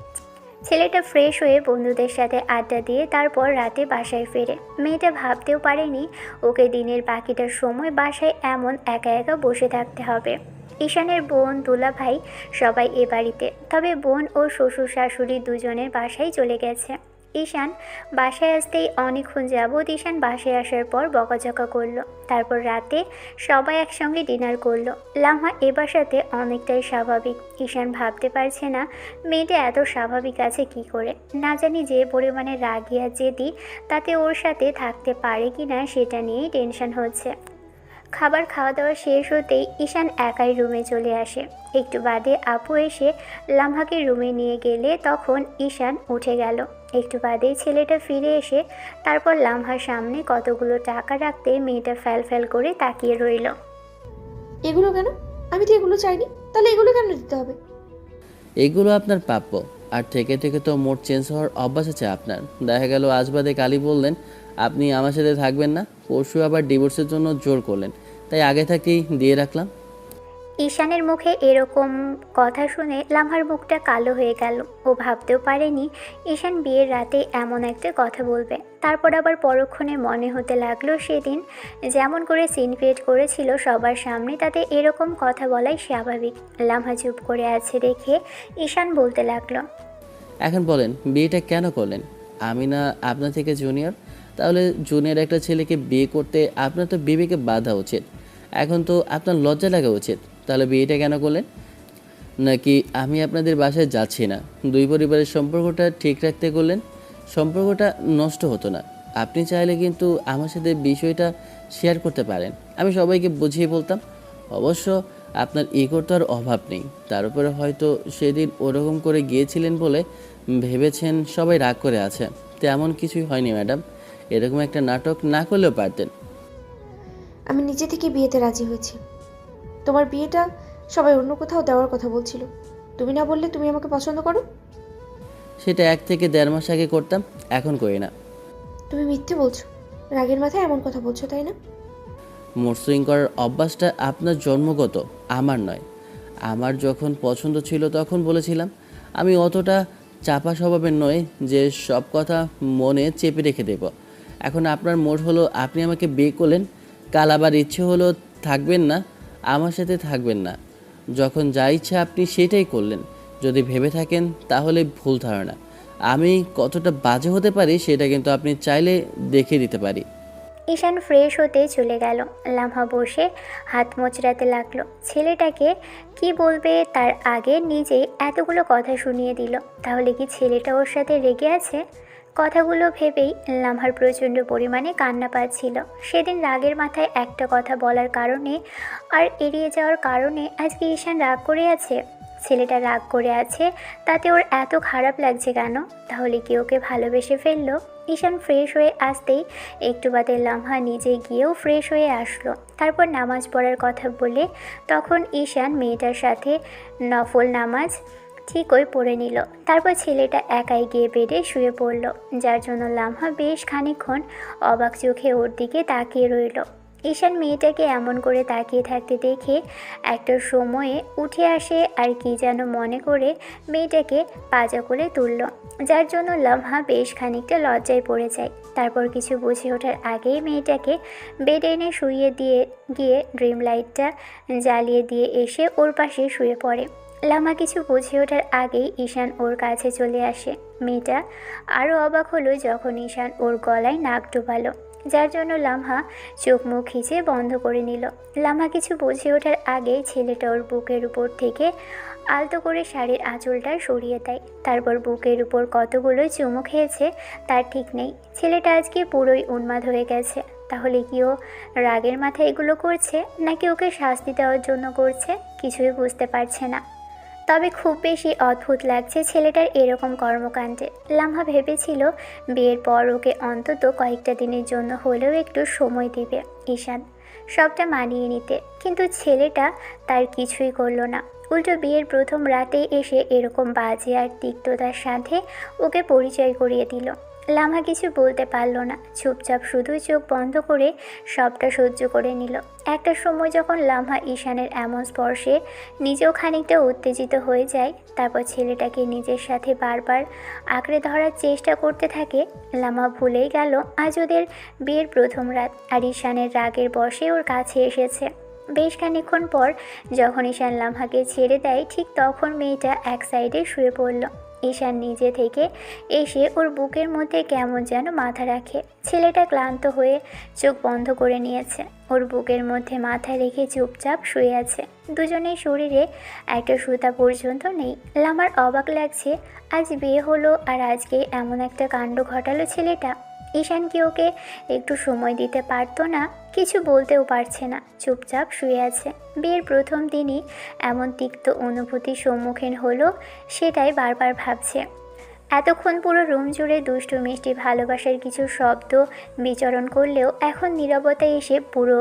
ছেলেটা ফ্রেশ হয়ে বন্ধুদের সাথে আড্ডা দিয়ে তারপর রাতে বাসায় ফেরে। মেয়েটা ভাবতেও পারেনি ওকে দিনের বাকিটা সময় বাসায় এমন একা একা বসে থাকতে হবে। ঈশানের বোন, দুলা ভাই সবাই এ বাড়িতে, তবে বোন ও শ্বশুর শাশুড়ি দুজনের বাসায় চলে গেছে। ঈশান বাসায় আসতেই অনেকক্ষণ যাবৎ ঈশান বাসায় আসার পর বকাঝকা করলো। তারপর রাতে সবাই একসঙ্গে ডিনার করলো। লামহা এ বাসাতে অনেকটাই স্বাভাবিক। ঈশান ভাবতে পারছে না মেয়েটা এত স্বাভাবিক আছে কি করে। না জানি যে পরিমাণে রাগী আর জেদি, তাতে ওর সাথে থাকতে পারে কি না সেটা নিয়েই টেনশন হচ্ছে। খাবার খাওয়া দাওয়া শেষ হতেই ঈশান একাই রুমে চলে আসে। একটু বাদে আপু এসে লামহাকে রুমে নিয়ে গেলে তখন ঈশান উঠে গেল। একটু বাদেই ছেলেটা ফিরে এসে তারপর লামহার সামনে কতগুলো টাকা রাখতে মেয়েটা ফ্যাল করে তাকিয়ে রইল। এগুলো কেন? আমি তো এগুলো চাইনি, তাহলে এগুলো কেন দিতে হবে? এগুলো আপনার প্রাপ্য। আর থেকে থেকে তো মোড চেঞ্জ হওয়ার অভ্যাস আছে আপনার। দেখা গেল আজ বাদে কালি বললেন আপনি আমার সাথে থাকবেন না, পরশু আবার ডিভোর্সের জন্য জোর করলেন, তাই আগে থেকেই দিয়ে রাখলাম। ঈশানের মুখে এরকম কথা শুনে লামহার মুখটা কালো হয়ে গেল। ও ভাবতেও পারেনি ঈশান বিয়ের রাতে এমন একটা কথা বলবে। তারপর আবার পরক্ষণে মনে হতে লাগলো সেদিন যেমন করে সিন ক্রিয়েট করেছিল সবার সামনে, তাতে এরকম কথা বলাই স্বাভাবিক। লামহা চুপ করে আছে দেখে ঈশান বলতে লাগলো, এখন বলেন বিয়েটা কেন করলেন? আমি না আপনার থেকে জুনিয়র? তাহলে জুনিয়র একটা ছেলেকে বিয়ে করতে আপনার তো বিবেকে বাধা উচিত। এখন তো আপনার লজ্জা লাগা উচিত। তাহলে বিয়েটা কেন করলেন? নাকি আমি আপনাদের বাসায় যাচ্ছি না, দুই পরিবারের সম্পর্কটা ঠিক রাখতে করলেন? সম্পর্কটা নষ্ট হতো না। আপনি চাইলে কিন্তু আমার সাথে বিষয়টা শেয়ার করতে পারেন, আমি সবাইকে বুঝিয়ে বলতাম। অবশ্য আপনার ইগোর তো আর অভাব নেই। তার উপরে হয়তো সেদিন ওরকম করে গিয়েছিলেন বলে ভেবেছেন সবাই রাগ করে আছে। তেমন কিছুই হয়নি ম্যাডাম। এরকম একটা নাটক না করলেও পারতেন। আমি নিজে থেকে বিয়েতে রাজি হয়েছি। তোমার বিয়েটা সবাই অন্য কোথাও দেওয়ার কথা বলছিল। তুমি না বললে তুমি আমাকে পছন্দ করো? সেটা 1 থেকে 1.5 মাস আগে করতাম, এখন করি না। তুমি মিথ্যে বলছো, রাগের মাথায় এমন কথা বলছো, তাই না? মুড সুইং করার অভ্যাসটা আপনার জন্মগত, আমার নয়। আমার যখন পছন্দ ছিল তখন বলেছিলাম। আমি অতটা চাপা স্বভাবের নয় যে সব কথা মনে চেপে রেখে দেব। এখন আপনার মোড হলো আপনি আমাকে বিয়ে করলেন, কাল আবার ইচ্ছে হলো থাকবেন না, আমার সাথে থাকবেন না। যখন যা ইচ্ছা আপনি সেটাই করলেন। যদি ভেবে থাকেন তাহলে ভুল ধারণা। আমি কতটা বাজে হতে পারি সেটা কিন্তু আপনি চাইলে দেখিয়ে দিতে পারি। ঈশান ফ্রেশ হতে চলে গেল। লামহা বসে হাত মোচড়াতে লাগলো। ছেলেটাকে কি বলবে তার আগে নিজেই এতগুলো কথা শুনিয়ে দিল। তাহলে কি ছেলেটা ওর সাথে রেগে আছে? কথাগুলো ভেবেই লামহার প্রচণ্ড পরিমাণে কান্না পাচ্ছিল। সেদিন রাগের মাথায় একটা কথা বলার কারণে আর এড়িয়ে যাওয়ার কারণে আজকে ঈশান রাগ করে আছে। ছেলেটা রাগ করে আছে, তাতে ওর এত খারাপ লাগছে কেন? তাহলে কি ওকে ভালোবেসে ফেললো? ঈশান ফ্রেশ হয়ে আসতেই একটু বাদে লামহা নিজে গিয়েও ফ্রেশ হয়ে আসলো। তারপর নামাজ পড়ার কথা বলে তখন ঈশান মেয়েটার সাথে নফল নামাজ ঠিকই পড়ে নিল। তারপর ছেলেটা একাই গিয়ে বেডে শুয়ে পড়ল, যার জন্য লামহা বেশ খানিকক্ষণ অবাক চোখে ওর দিকে তাকিয়ে রইল। ঈশান মেয়েটাকে এমন করে তাকিয়ে থাকতে দেখে একটা সময়ে উঠে আসে আর কি যেন মনে করে মেয়েটাকে পাজা করে তুলল, যার জন্য লামহা বেশ খানিকটা লজ্জায় পড়ে যায়। তারপর কিছু বুঝে ওঠার আগেই মেয়েটাকে বেড এনে শুইয়ে দিয়ে গিয়ে ড্রিম লাইটটা জ্বালিয়ে দিয়ে এসে ওর পাশে শুয়ে পড়ে। লামহা কিছু বুঝে ওঠার আগেই ঈশান ওর কাছে চলে আসে। মেয়েটা আরও অবাক হলো যখন ঈশান ওর গলায় নাক ডোবালো, যার জন্য লামহা চোখ মুখ খিচে বন্ধ করে নিল। লামহা কিছু বুঝে ওঠার আগেই ছেলেটা ওর বুকের উপর থেকে আলতো করে শাড়ির আঁচলটা সরিয়ে দেয়। তারপর বুকের উপর কতগুলো চুমু খেয়েছে তার ঠিক নেই। ছেলেটা আজকে পুরোই উন্মাদ হয়ে গেছে। তাহলে কি ও রাগের মাথায় এগুলো করছে নাকি ওকে শাস্তি দেওয়ার জন্য করছে? কিছুই বুঝতে পারছে না। তবে খুব বেশি অদ্ভুত লাগছে ছেলেটার এরকম কর্মকাণ্ডে। লামহা ভেবেছিল বিয়ের পর ওকে অন্তত কয়েকটা দিনের জন্য হলেও একটু সময় দিবে ঈশান সবটা মানিয়ে নিতে, কিন্তু ছেলেটা তার কিছুই করলো না। উল্টো বিয়ের প্রথম রাতেই এসে এরকম বাজে আর তিক্ততার সাথে ওকে পরিচয় করিয়ে দিল। লামহা কিছু বলতে পারল না, চুপচাপ শুধু চোখ বন্ধ করে সবটা সহ্য করে নিল। একটা সময় যখন লামহা ঈশানের এমন স্পর্শে নিজেও খানিকটা উত্তেজিত হয়ে যায়, তারপর ছেলেটাকে নিজের সাথে বারবার আঁকড়ে ধরার চেষ্টা করতে থাকে। লামহা ভুলেই গেল আজ ওদের বিয়ের প্রথম রাত আর ঈশানের রাগের বশে ওর কাছে এসেছে। বেশ খানিকক্ষণ পর যখন ঈশান লামহাকে ছেড়ে দেয়, ঠিক তখন মেয়েটা এক সাইডে শুয়ে পড়ল। ঈশান নিজে থেকে এসে ওর বুকের মধ্যে কেমন যেন মাথা রাখে। ছেলেটা ক্লান্ত হয়ে চোখ বন্ধ করে নিয়েছে, ওর বুকের মধ্যে মাথা রেখে চুপচাপ শুয়ে আছে। দুজনের শরীরে একটা সুতা পর্যন্ত নেই। লামার অবাক লাগছে, আজ বিয়ে হলো আর আজকে এমন একটা কাণ্ড ঘটালো ছেলেটা। ঈশান কি ওকে একটু সময় দিতে পারতো না? কিছু বলতেও পারছে না, চুপচাপ শুয়ে আছে। বিয়ের প্রথম দিনই এমন তিক্ত অনুভূতির সম্মুখীন হলো, সেটাই বারবার ভাবছে। এতক্ষণ পুরো রুম জুড়ে দুষ্টু মিষ্টি ভালোবাসার কিছু শব্দ বিচরণ করলেও এখন নীরবতায় এসে পুরো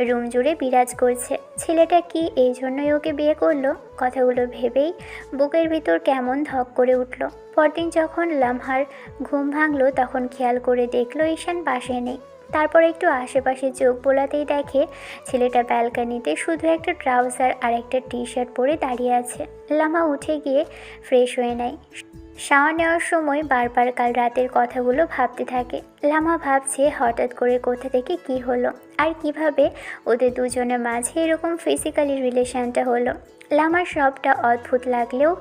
রুম জুড়ে বিরাজ করছে। ছেলেটা কি এই জন্যই ওকে বিয়ে করলো? কথাগুলো ভেবেই বুকের ভিতর কেমন ধক করে উঠল। পরদিন যখন লামহার ঘুম ভাঙলো তখন খেয়াল করে দেখলো ঈশান পাশে নেই। তারপর একটু আশেপাশে চোখ বোলাতেই দেখে ছেলেটা ব্যালকানিতে শুধু একটা ট্রাউজার আর একটা টি শার্ট পরে দাঁড়িয়ে আছে। লামা উঠে গিয়ে ফ্রেশ হয়ে নেয়। শাওয়ার নেওয়ার সময় বারবার কাল রাতের কথাগুলো ভাবতে থাকে। লামা ভাবছে হঠাৎ করে কোথা থেকে কি হলো আর কিভাবে ওদের দুজনের মাঝে এরকম ফিজিক্যালি রিলেশনটা হলো। লামার সবটা অদ্ভুত লাগলেও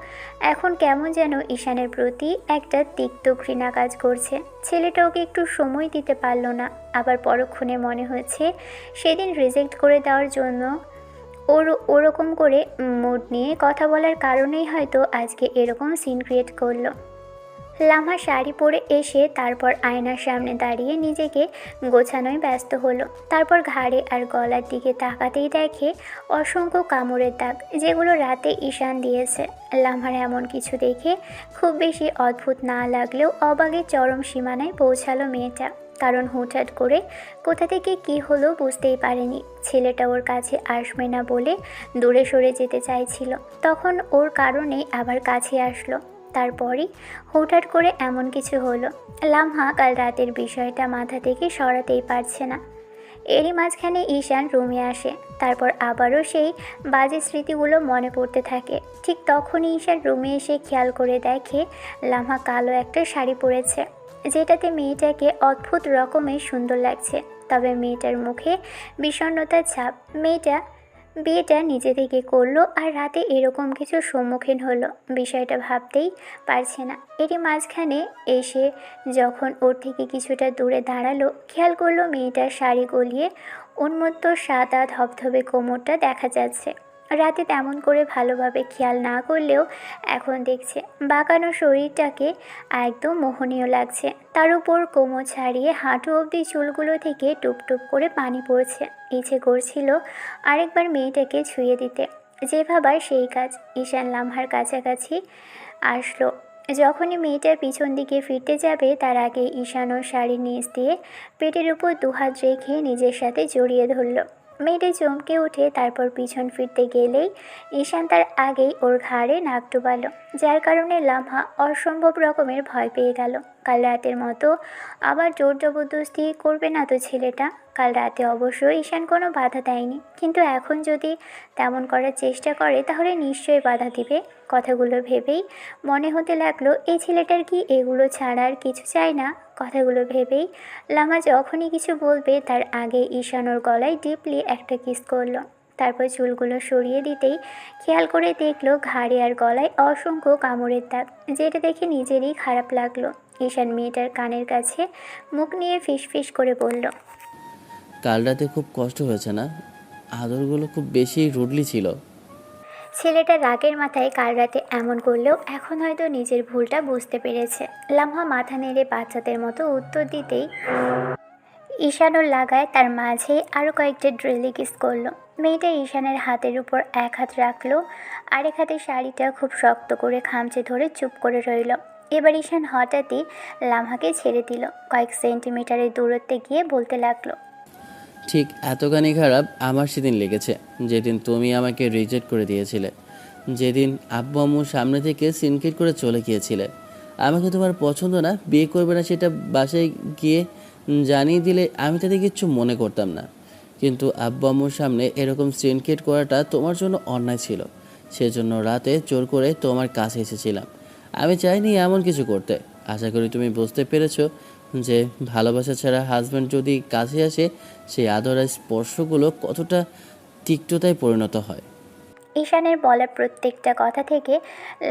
এখন কেমন যেন ঈশানের প্রতি একটা তিক্ত ঘৃণা কাজ করছে। ছেলেটা ওকে একটু সময় দিতে পারলো না। আবার পরক্ষণে মনে হচ্ছে সেদিন রিজেক্ট করে দেওয়ার জন্য ওরকম করে মুড নিয়ে কথা বলার কারণেই হয়তো আজকে এরকম সিন ক্রিয়েট করলো। লামা শাড়ি পরে এসে তারপর আয়নার সামনে দাঁড়িয়ে নিজেকে গোছানোয় ব্যস্ত হলো। তারপর ঘাড়ে আর গলার দিকে তাকাতেই দেখে অসংখ্য কামড়ের দাগ, যেগুলো রাতে ঈশান দিয়েছে। লামার এমন কিছু দেখে খুব বেশি অদ্ভুত না লাগলেও অবাগের চরম সীমানায় পৌঁছালো মেয়েটা। কারণ হুটহাট করে কোথা থেকে কি হলো বুঝতেই পারেনি। ছেলেটা ওর কাছে আসবে না বলে দূরে সরে যেতে চাইছিল, তখন ওর কারণে আবার কাছে আসলো। তারপরই হুটহাট করে এমন কিছু হলো। লামহা কাল রাতের বিষয়টা মাথা থেকে সরাতেই পারছে না। এরই মাঝখানে ঈশান রুমে আসে। তারপর আবারও সেই বাজে স্মৃতিগুলো মনে পড়তে থাকে। ঠিক তখনই ঈশান রুমে এসে খেয়াল করে দেখে লামহা কালো একটা শাড়ি পরেছে, যেটাতে মেয়েটাকে অদ্ভুত রকমের সুন্দর লাগছে। তবে মেয়েটার মুখে বিষণ্ণতার ছাপ। মেয়েটা বিয়েটা নিজে থেকে করলো আর রাতে এরকম কিছু সম্মুখীন হলো, বিষয়টা ভাবতেই পারছে না। এরই মাঝখানে এসে যখন ওর থেকে কিছুটা দূরে দাঁড়ালো, খেয়াল করলো মেয়েটার শাড়ি গলিয়ে উন্মত্ত সাদা ধবধবে কোমরটা দেখা যাচ্ছে। রাতে তেমন করে ভালোভাবে খেয়াল না করলেও এখন দেখছে বাঁকানো শরীরটাকে একদম মোহনীয় লাগছে। তার উপর কোমর ছাড়িয়ে হাঁটু অবধি চুলগুলো থেকে টুপটুপ করে পানি পড়ছে। ইচ্ছে করছিল আরেকবার মেয়েটাকে ছুঁয়ে দিতে, যে ভাবার সেই কাজ। ঈশান লামহার কাছাকাছি আসলো। যখনই মেয়েটার পিছন দিকে ফিরতে যাবে তার আগে ঈশান ওর শাড়ির নিচ দিয়ে পেটের উপর দুহাত রেখে নিজের সাথে জড়িয়ে ধরল। মেয়েটা চমকে উঠে তারপর পিছন ফিরতে গেলেই ঈশান তার আগেই ওর ঘাড়ে নাক ডুবালো, যার কারণে লামহা অসম্ভব রকমের ভয় পেয়ে গেল। কাল রাতের মতো আবার জোর জবরদস্তি করবে না তো ছেলেটা? কাল রাতে অবশ্য ঈশান কোনো বাধা দেয়নি, কিন্তু এখন যদি তেমন করার চেষ্টা করে তাহলে নিশ্চয়ই বাধা দিবে। কথাগুলো ভেবেই মনে হতে লাগলো এই ছেলেটার কি এগুলো ছাড়া আর কিছু চায় না। কথাগুলো ভেবেই লামা যখনই কিছু বলবে তার আগে ঈশান ওর গলায় ডিপলি একটা কিস করলো। তারপর চুলগুলো সরিয়ে দিতেই খেয়াল করে দেখলো ঘাড়ে আর গলায় অসংখ্য কামড়ের দাগ, যেটা দেখে নিজেরই খারাপ লাগলো। ঈশান মেয়েটার কানের কাছে মুখ নিয়ে ফিসফিস করে বলল, কাল রাতে খুব কষ্ট হয়েছে না? আদরগুলো খুব বেশি রুডলি ছিল। ছেলেটা রাগের মাথায় কাল রাতে এমন করলেও এখন হয়তো নিজের ভুলটা বুঝতে পেরেছে। লামহা মাথা নেড়ে বাচ্চাদের মতো উত্তর দিতেই ঈশানুর লাগায় তার মাঝে আরও কয়েকটা ড্রিলি কিস করলো। মেয়েটা ঈশানের হাতের উপর এক হাত রাখলো, আরেক হাতে শাড়িটা খুব শক্ত করে খামচে ধরে চুপ করে রইল। এবার ঈশান হঠাৎই লামহাকে ছেড়ে দিল। কয়েক সেন্টিমিটারের দূরত্বে গিয়ে বলতে লাগলো, ঠিক এতখানি খারাপ আমার সেদিন লেগেছে যেদিন তুমি আমাকে রিজেক্ট করে দিয়েছিলে, যেদিন আব্বু আম্মুর সামনে থেকে সিনক্রেট করে চলে গিয়েছিলে। আমাকে তোমার পছন্দ না, বিয়ে করবে না সেটা বাসায় গিয়ে জানিয়ে দিলে আমি তাতে কিচ্ছু মনে করতাম না, কিন্তু আব্বু আম্মুর সামনে এরকম সিনক্রেট করাটা তোমার জন্য অন্যায় ছিল। সেজন্য রাতে জোর করে তোমার কাছে এসেছিলাম। আমি চাইনি এমন কিছু করতে। আশা করি তুমি বুঝতে পেরেছো যে ভালোবাসা ছাড়া হাজব্যান্ড যদি কাছে আসে সেই আদর আর স্পর্শগুলো কতটা তিক্ততায় পরিণত হয়। ঈশানের বলা প্রত্যেকটা কথা থেকে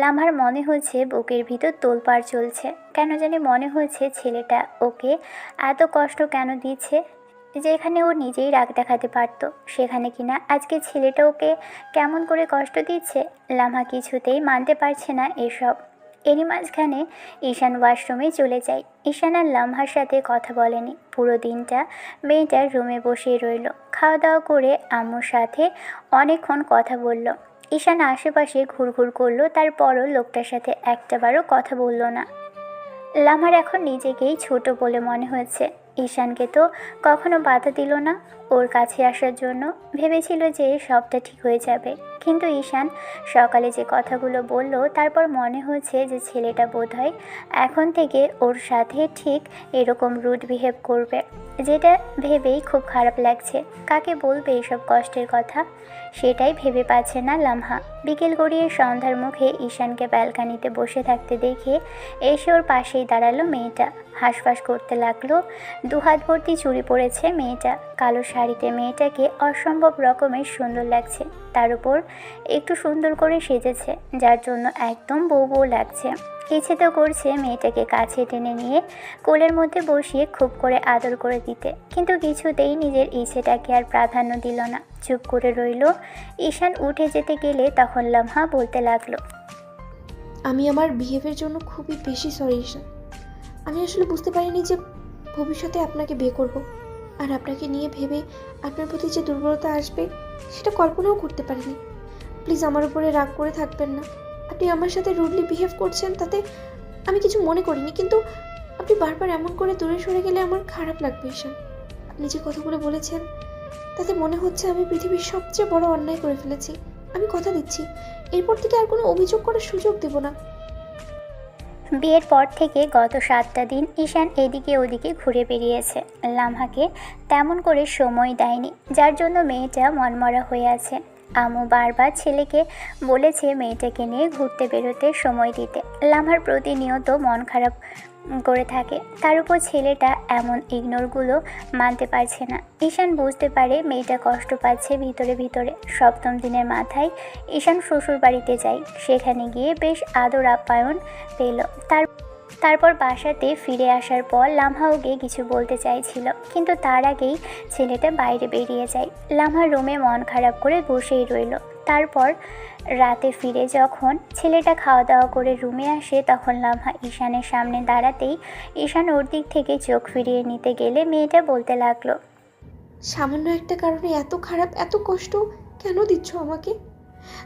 লামহার মনে হচ্ছে বুকের ভিতর তোলপাড় চলছে। কেন জানি মনে হচ্ছে ছেলেটা ওকে এত কষ্ট কেন দিচ্ছে। যেখানে ও নিজেই রাগ দেখাতে পারত সেখানে কিনা আজকে ছেলেটা ওকে কেমন করে কষ্ট দিচ্ছে। লামহা কিছুতেই মানতে পারছে না এসব। এরই মাঝখানে ঈশান ওয়াশরুমে চলে যায়। ঈশান আর লামহার সাথে কথা বলেনি। পুরো দিনটা মেয়েটার রুমে বসেই রইল। খাওয়া দাওয়া করে আম্মুর সাথে অনেকক্ষণ কথা বলল। ঈশান আশেপাশে ঘুরঘুর করলো, তারপরও লোকটার সাথে একটাবারও কথা বলল না। লামার এখন নিজেকেই ছোট বলে মনে হয়েছে। ঈশানকে তো কখনো বাধা দিল না ওর কাছে আসার জন্য, ভেবেছিল যে সবটা ঠিক হয়ে যাবে। কিন্তু ঈশান সকালে যে কথাগুলো বলল, তারপর মনে হচ্ছে যে ছেলেটা বোধহয় এখন থেকে ওর সাথে ঠিক এরকম রুড বিহেভ করবে, যেটা ভেবেই খুব খারাপ লাগছে। কাকে বলবে এসব কষ্টের কথা সেটাই ভেবে পাচ্ছে না লামহা। বিকেল গড়িয়ে সন্ধ্যার মুখে ঈশানকে ব্যালকানিতে বসে থাকতে দেখে এসে ওর পাশেই দাঁড়ালো মেয়েটা। হাঁসফাঁস করতে লাগলো। দুহাত ভর্তি চুড়ি পরেছে মেয়েটা। কালো শাড়িতে মেয়েটাকে অসম্ভব রকমের সুন্দর লাগছে। তার উপর একটু সুন্দর করে সেজেছে, যার জন্য একদম বউ বউ লাগছে। ইচ্ছে তো করছে মেয়েটাকে কাছে টেনে নিয়ে কোলের মধ্যে বসিয়ে খুব করে আদর করে দিতে, কিন্তু কিছুতেই নিজের ইচ্ছেটাকে আর প্রাধান্য দিল না, চুপ করে রইল। ঈশান উঠে যেতে গেলে তখন লামহা বলতে লাগলো, আমি আমার বিহেভের জন্য খুবই বেশি সরি ঈশান। আমি আসলে বুঝতে পারিনি যে ভবিষ্যতে আপনাকে বিয়ে করব, আর আপনাকে নিয়ে ভেবে আপনার প্রতি যে দুর্বলতা আসবে সেটা কল্পনাও করতে পারিনি। প্লিজ আমার উপরে রাগ করে থাকবেন না। আপনি আমার সাথে রুডলি বিহেভ করছেন তাতে আমি কিছু মনে করিনি, কিন্তু আপনি বারবার এমন করে দূরে সরে গেলে আমার খারাপ লাগবে ঈশান। আপনি যে কথাগুলো বলেছেন তাতে মনে হচ্ছে আমি পৃথিবীর সবচেয়ে বড় অন্যায় করে ফেলেছি। আমি কথা দিচ্ছি এরপর থেকে আর কোনো অভিযোগ করার সুযোগ দেব না। বিয়ের পর থেকে গত 7টা দিন ঈশান এদিকে ওদিকে ঘুরে বেরিয়েছে। লামহাকে তেমন করে সময় দেয়নি, যার জন্য মেয়েটা মনমরা হয়ে আছে। আম্মু বারবার ছেলেকে বলেছে মেয়েটাকে নিয়ে ঘুরতে বেরোতে সময় দিতে। লামহার প্রতিনিয়ত মন খারাপ করে থাকে, তার উপর ছেলেটা এমন ইগনোরগুলো মানতে পারছে না। ঈশান বুঝতে পারে মেয়েটা কষ্ট পাচ্ছে ভিতরে ভিতরে। 7ম দিনের মাথায় ঈশান শ্বশুর বাড়িতে যায়। সেখানে গিয়ে বেশ আদর আপ্যায়ন পেল। তারপর বাসাতে ফিরে আসার পর লামহা ওকে কিছু বলতে চাইছিল, কিন্তু তার আগেই ছেলেটা বাইরে বেরিয়ে যায়। লামহা রুমে মন খারাপ করে বসেই রইল। তারপর রাতে ফিরে যখন ছেলেটা খাওয়া দাওয়া করে রুমে আসে, তখন লামহা ঈশানের সামনে দাঁড়াতেই ঈশান ওর দিক থেকে চোখ ফিরিয়ে নিতে গেলে মেয়েটা বলতে লাগলো, সামান্য একটা কারণে এত খারাপ এত কষ্ট কেন দিচ্ছ আমাকে?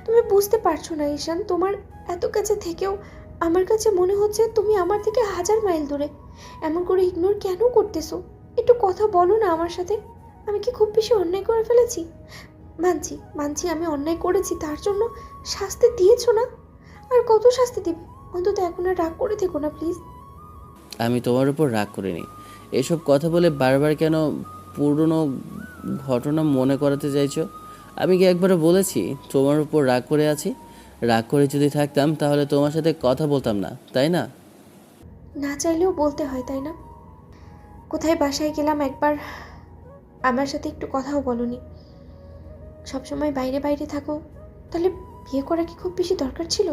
তুমি বুঝতে পারছো না ঈশান, তোমার এত কাছে থেকেও আমার কাছে মনে হচ্ছে তুমি আমার থেকে 1000 মাইল দূরে। এমন করে ইগনোর কেন করতেছো? একটু কথা বলো না আমার সাথে। আমি কি খুব বেশি অন্যায় করে ফেলেছি? মানছি আমি অন্যায় করেছি, তার জন্য শাস্তি দিয়েছো না? আর কত শাস্তি দিবে? অন্তত এখন আর রাগ করে থেকো না প্লিজ। আমি তোমার উপর রাগ করিনি। এসব কথা বলে বারবার কেন পুরনো ঘটনা মনে করাতে চাইছো? আমি কি একবারও বলেছি তোমার উপর রাগ করে আছি? রাগ করে যদি থাকতাম তাহলে তোমার সাথে কথা বলতাম না, তাই না? না চাইলেও বলতে হয়, তাই না? কোথায় বাসায় গেলাম একবার, আমার সাথে একটু কথাও বলোনি। সবসময় বাইরে বাইরে থাকো, তাহলে বিয়ে করা কি খুব বেশি দরকার ছিল?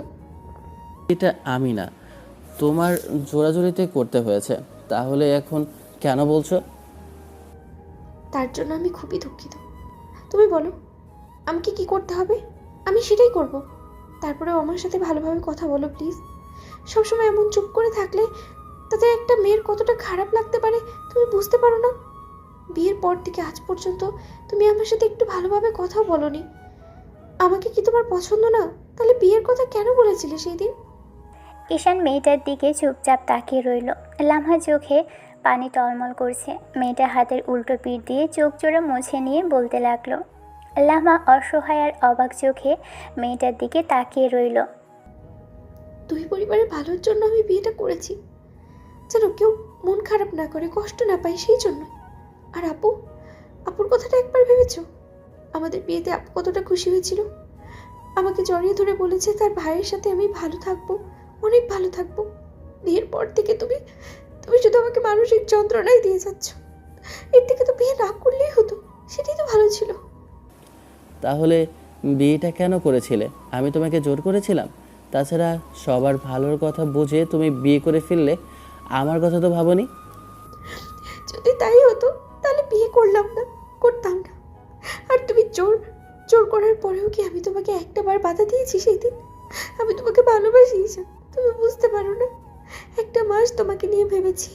এটা আমি না, তোমার জোরাজোরিতে করতে হয়েছে। তাহলে এখন কেন বলছো? তার জন্য আমি খুবই দুঃখিত। তুমি বলো আমাকে কি করতে হবে, আমি সেটাই করব। তারপরেও আমার সাথে ভালোভাবে কথা বলো প্লিজ। সবসময় এমন চুপ করে থাকলে তাতে একটা মেয়ের কতটা খারাপ লাগতে পারে তুমি বুঝতে পারো না? বিয়ের পর থেকে আজ পর্যন্ত তুমি আমার সাথে একটু ভালোভাবে কথা বলোনি। আমাকে কি তোমার পছন্দ না? তাহলে বিয়ের কথা কেন বলেছিলে সেই দিন? ঈশান মেয়েটার দিকে চুপচাপ তাকিয়ে রইল। লামহা চোখে পানি টলমল করছে। মেয়েটা হাতের উল্টো পিঠ দিয়ে চোখ জোড়া মুছে নিয়ে বলতে লাগলো। লামহা অসহায় আর অবাক চোখে মেয়েটার দিকে তাকিয়ে রইল। দুই পরিবারের ভালোর জন্য আমি বিয়েটা করেছি, যেন কেউ মন খারাপ না করে, কষ্ট না পায়, সেই জন্য। আর আপুর কথাটা একবার ভেবেছো? আমাদের বিয়েতে আপু কতটা খুশি হয়েছিল। আমাকে জড়িয়ে ধরে বলেছে তার ভাইয়ের সাথে আমি ভালো থাকবো, অনেক ভালো থাকবো। বিয়ের পর থেকে তুমি শুধু আমাকে মানসিক যন্ত্রণাই দিয়ে যাচ্ছ। এর থেকে তো বিয়ে না করলেই হতো, সেটাই তো ভালো ছিল। তাহলে বিয়েটা কেন করেছিলে? আমি তোমাকে জোর করেছিলাম? তাছাড়া সবার ভালোর কথা বুঝে তুমি বিয়ে করে ফেললে, আমার কথা তো ভাবোনি। যদি তাই হতো তাহলে বিয়ে করতাম না। আর তুমি জোর করার পরেও কি আমি তোমাকে একটা বার বাধা দিয়েছি সেই দিন? আমি তোমাকে ভালোবাসি, তুমি বুঝতে পারো না। 1 মাস তোমাকে নিয়ে ভেবেছি,